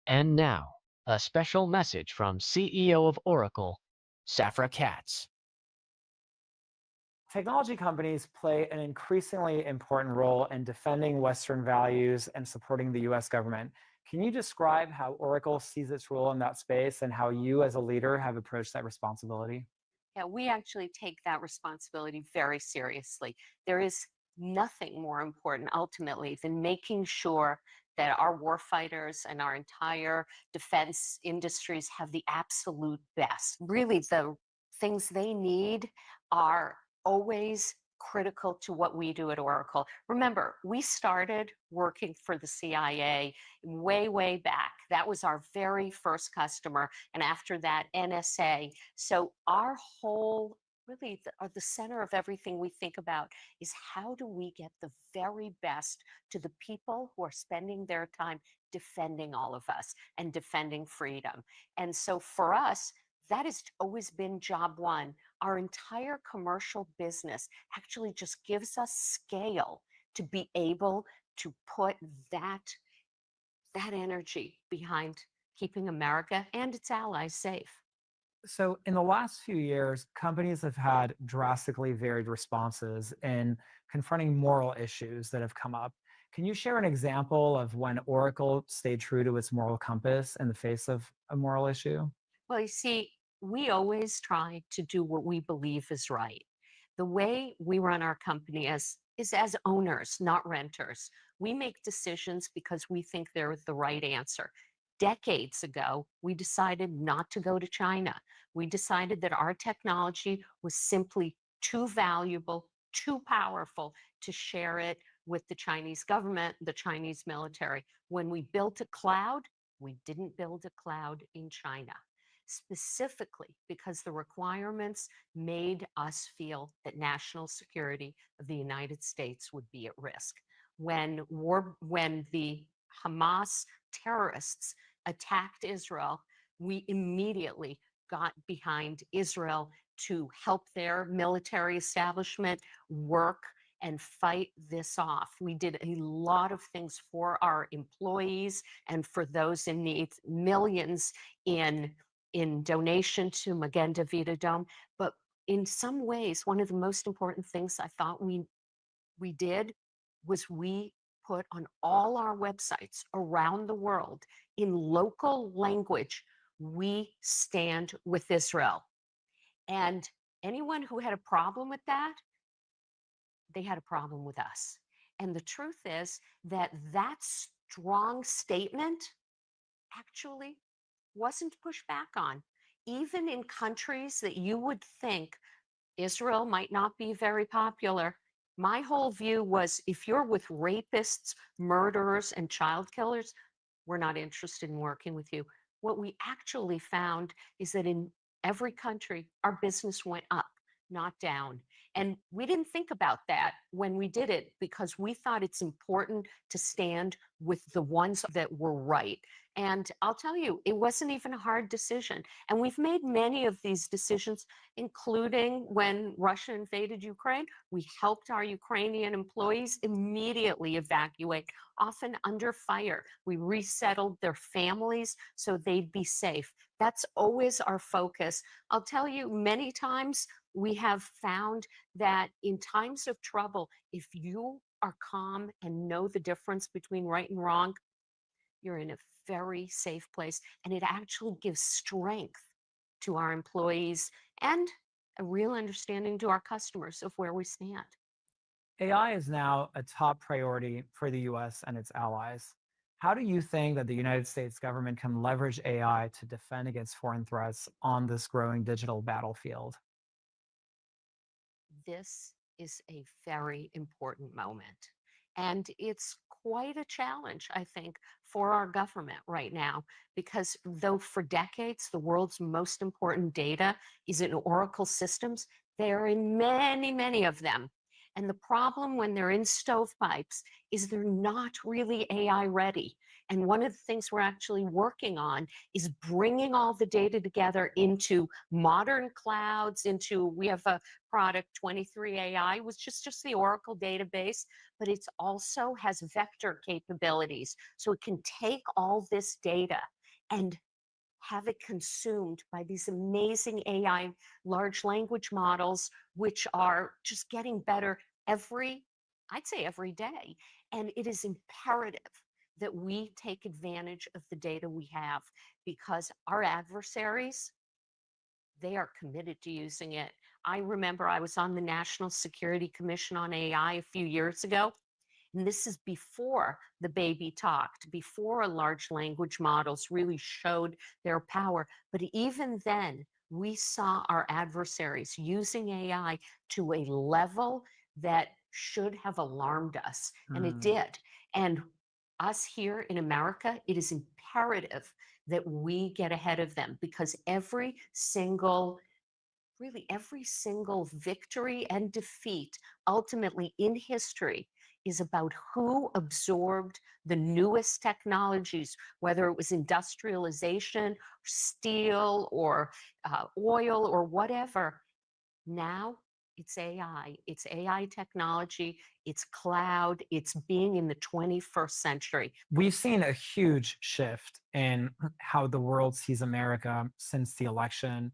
Speaker 4: And now, a special message from CEO of Oracle, Safra Catz.
Speaker 2: Technology companies play an increasingly important role in defending Western values and supporting the US government. Can you describe how Oracle sees its role in that space and how you as a leader have approached that responsibility?
Speaker 8: Yeah, we actually take that responsibility very seriously. There is nothing more important ultimately than making sure that our warfighters and our entire defense industries have the absolute best. Really, the things they need are always critical to what we do at Oracle. Remember, we started working for the CIA way, way back. That was our very first customer. And after that, NSA. So our whole really are the center of everything we think about is how do we get the very best to the people who are spending their time defending all of us and defending freedom. And so for us, that has always been job one. Our entire commercial business actually just gives us scale to be able to put that energy behind keeping America and its allies safe.
Speaker 2: So, in the last few years, companies have had drastically varied responses in confronting moral issues that have come up. Can you share an example of when Oracle stayed true to its moral compass in the face of a moral issue?
Speaker 8: Well, you see, we always try to do what we believe is right. The way we run our company is as owners, not renters. We make decisions because we think they're the right answer. Decades ago, we decided not to go to China. We decided that our technology was simply too valuable, too powerful to share it with the Chinese government, the Chinese military. When we built a cloud, we didn't build a cloud in China, specifically because the requirements made us feel that national security of the United States would be at risk. When the Hamas terrorists attacked Israel, we immediately got behind Israel to help their military establishment work and fight this off. We did a lot of things for our employees and for those in need, millions in donation to Magen David Adom. But in some ways, one of the most important things I thought we did was we put on all our websites around the world in local language, we stand with Israel. And anyone who had a problem with that, they had a problem with us. And the truth is that that strong statement actually wasn't pushed back on. Even in countries that you would think Israel might not be very popular, my whole view was if you're with rapists, murderers, and child killers, we're not interested in working with you. What we actually found is that in every country, our business went up, not down. And we didn't think about that when we did it because we thought it's important to stand with the ones that were right. And I'll tell you, it wasn't even a hard decision. And we've made many of these decisions, including when Russia invaded Ukraine. We helped our Ukrainian employees immediately evacuate, often under fire. We resettled their families so they'd be safe. That's always our focus. I'll tell you, many times we have found that in times of trouble, if you are calm and know the difference between right and wrong, you're in a very safe place. And it actually gives strength to our employees and a real understanding to our customers of where we stand.
Speaker 2: AI is now a top priority for the US and its allies. How do you think that the United States government can leverage AI to defend against foreign threats on this growing digital battlefield?
Speaker 8: This is a very important moment. And it's quite a challenge, I think, for our government right now, because though for decades the world's most important data is in Oracle systems, they are in many, many of them. And the problem when they're in stovepipes is they're not really AI ready. And one of the things we're actually working on is bringing all the data together into modern clouds, we have a product 23 AI, which is just the Oracle database, but it also has vector capabilities. So it can take all this data and have it consumed by these amazing AI large language models, which are just getting better I'd say every day. And it is imperative that we take advantage of the data we have because our adversaries, they are committed to using it. I remember I was on the National Security Commission on AI a few years ago, and this is before the baby talked, before large language models really showed their power. But even then, we saw our adversaries using AI to a level that should have alarmed us, and it did. And us here in America, it is imperative that we get ahead of them because every single really every single victory and defeat ultimately in history is about who absorbed the newest technologies, whether it was industrialization, steel, or oil, or whatever. Now it's AI. It's AI technology. It's cloud. It's being in the 21st century.
Speaker 2: We've seen a huge shift in how the world sees America since the election.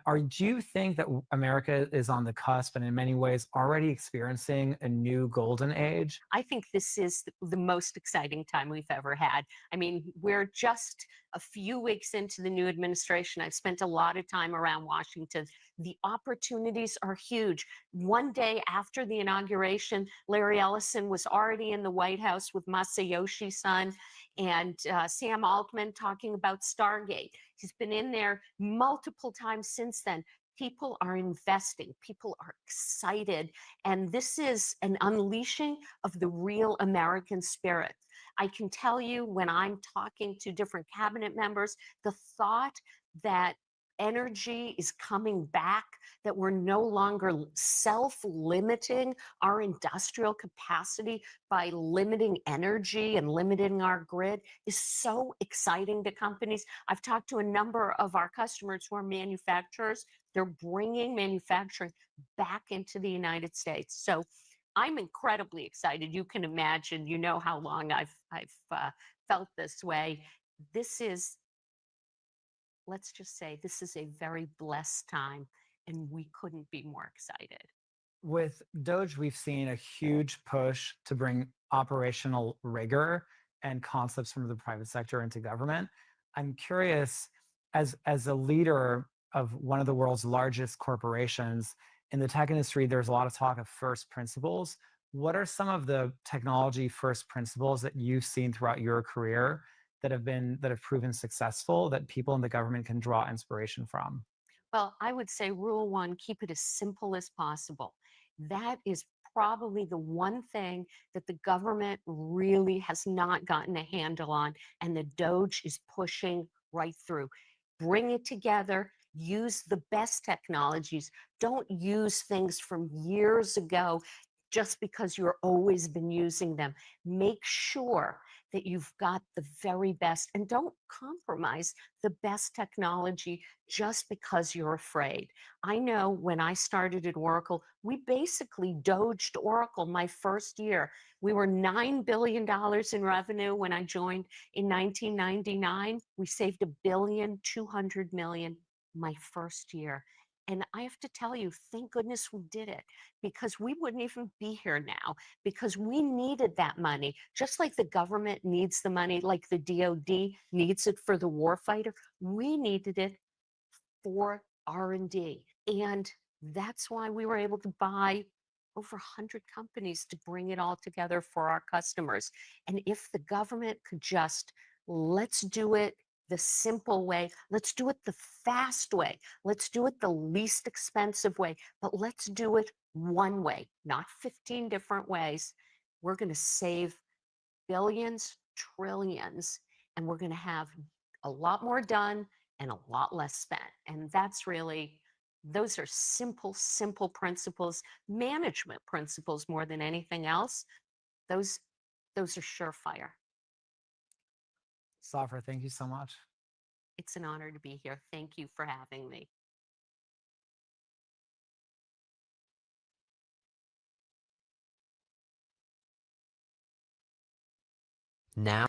Speaker 2: Do you think that America is on the cusp and in many ways already experiencing a new golden age?
Speaker 8: I think this is the most exciting time we've ever had. I mean, we're just a few weeks into the new administration. I've spent a lot of time around Washington. The opportunities are huge. One day after the inauguration, Larry Ellison was already in the White House with Masayoshi Son and Sam Altman talking about Stargate. He's been in there multiple times since then. People are investing, people are excited, and this is an unleashing of the real American spirit. I can tell you when I'm talking to different cabinet members, the thought that energy is coming back, that we're no longer self-limiting our industrial capacity by limiting energy and limiting our grid is so exciting to companies. I've talked to a number of our customers who are manufacturers. They're bringing manufacturing back into the United States. So I'm incredibly excited. You can imagine, you know how long I've felt this way. This is, let's just say, this is a very blessed time, and we couldn't be more excited.
Speaker 2: With Doge, we've seen a huge push to bring operational rigor and concepts from the private sector into government. I'm curious, as a leader of one of the world's largest corporations, in the tech industry, there's a lot of talk of first principles. What are some of the technology first principles that you've seen throughout your career that have proven successful that people in the government can draw inspiration from?
Speaker 8: Well, I would say rule one, keep it as simple as possible. That is probably the one thing that the government really has not gotten a handle on, and the Doge is pushing right through. Bring it together, use the best technologies. Don't use things from years ago just because you've always been using them. Make sure that you've got the very best, and don't compromise the best technology just because you're afraid. I know when I started at Oracle, we basically doged Oracle my first year. We were $9 billion in revenue when I joined in 1999. We saved $1.2 billion my first year. And I have to tell you, thank goodness we did it, because we wouldn't even be here now, because we needed that money. Just like the government needs the money, like the DoD needs it for the warfighter, we needed it for R&D. And that's why we were able to buy over 100 companies to bring it all together for our customers. And if the government could just, let's do it the simple way, let's do it the fast way, let's do it the least expensive way, but let's do it one way, not 15 different ways. We're going to save billions, trillions, and we're going to have a lot more done and a lot less spent. And that's really, those are simple, simple principles, management principles more than anything else. Those are surefire.
Speaker 2: Safra, thank you so much.
Speaker 8: It's an honor to be here. Thank you for having me.
Speaker 4: Now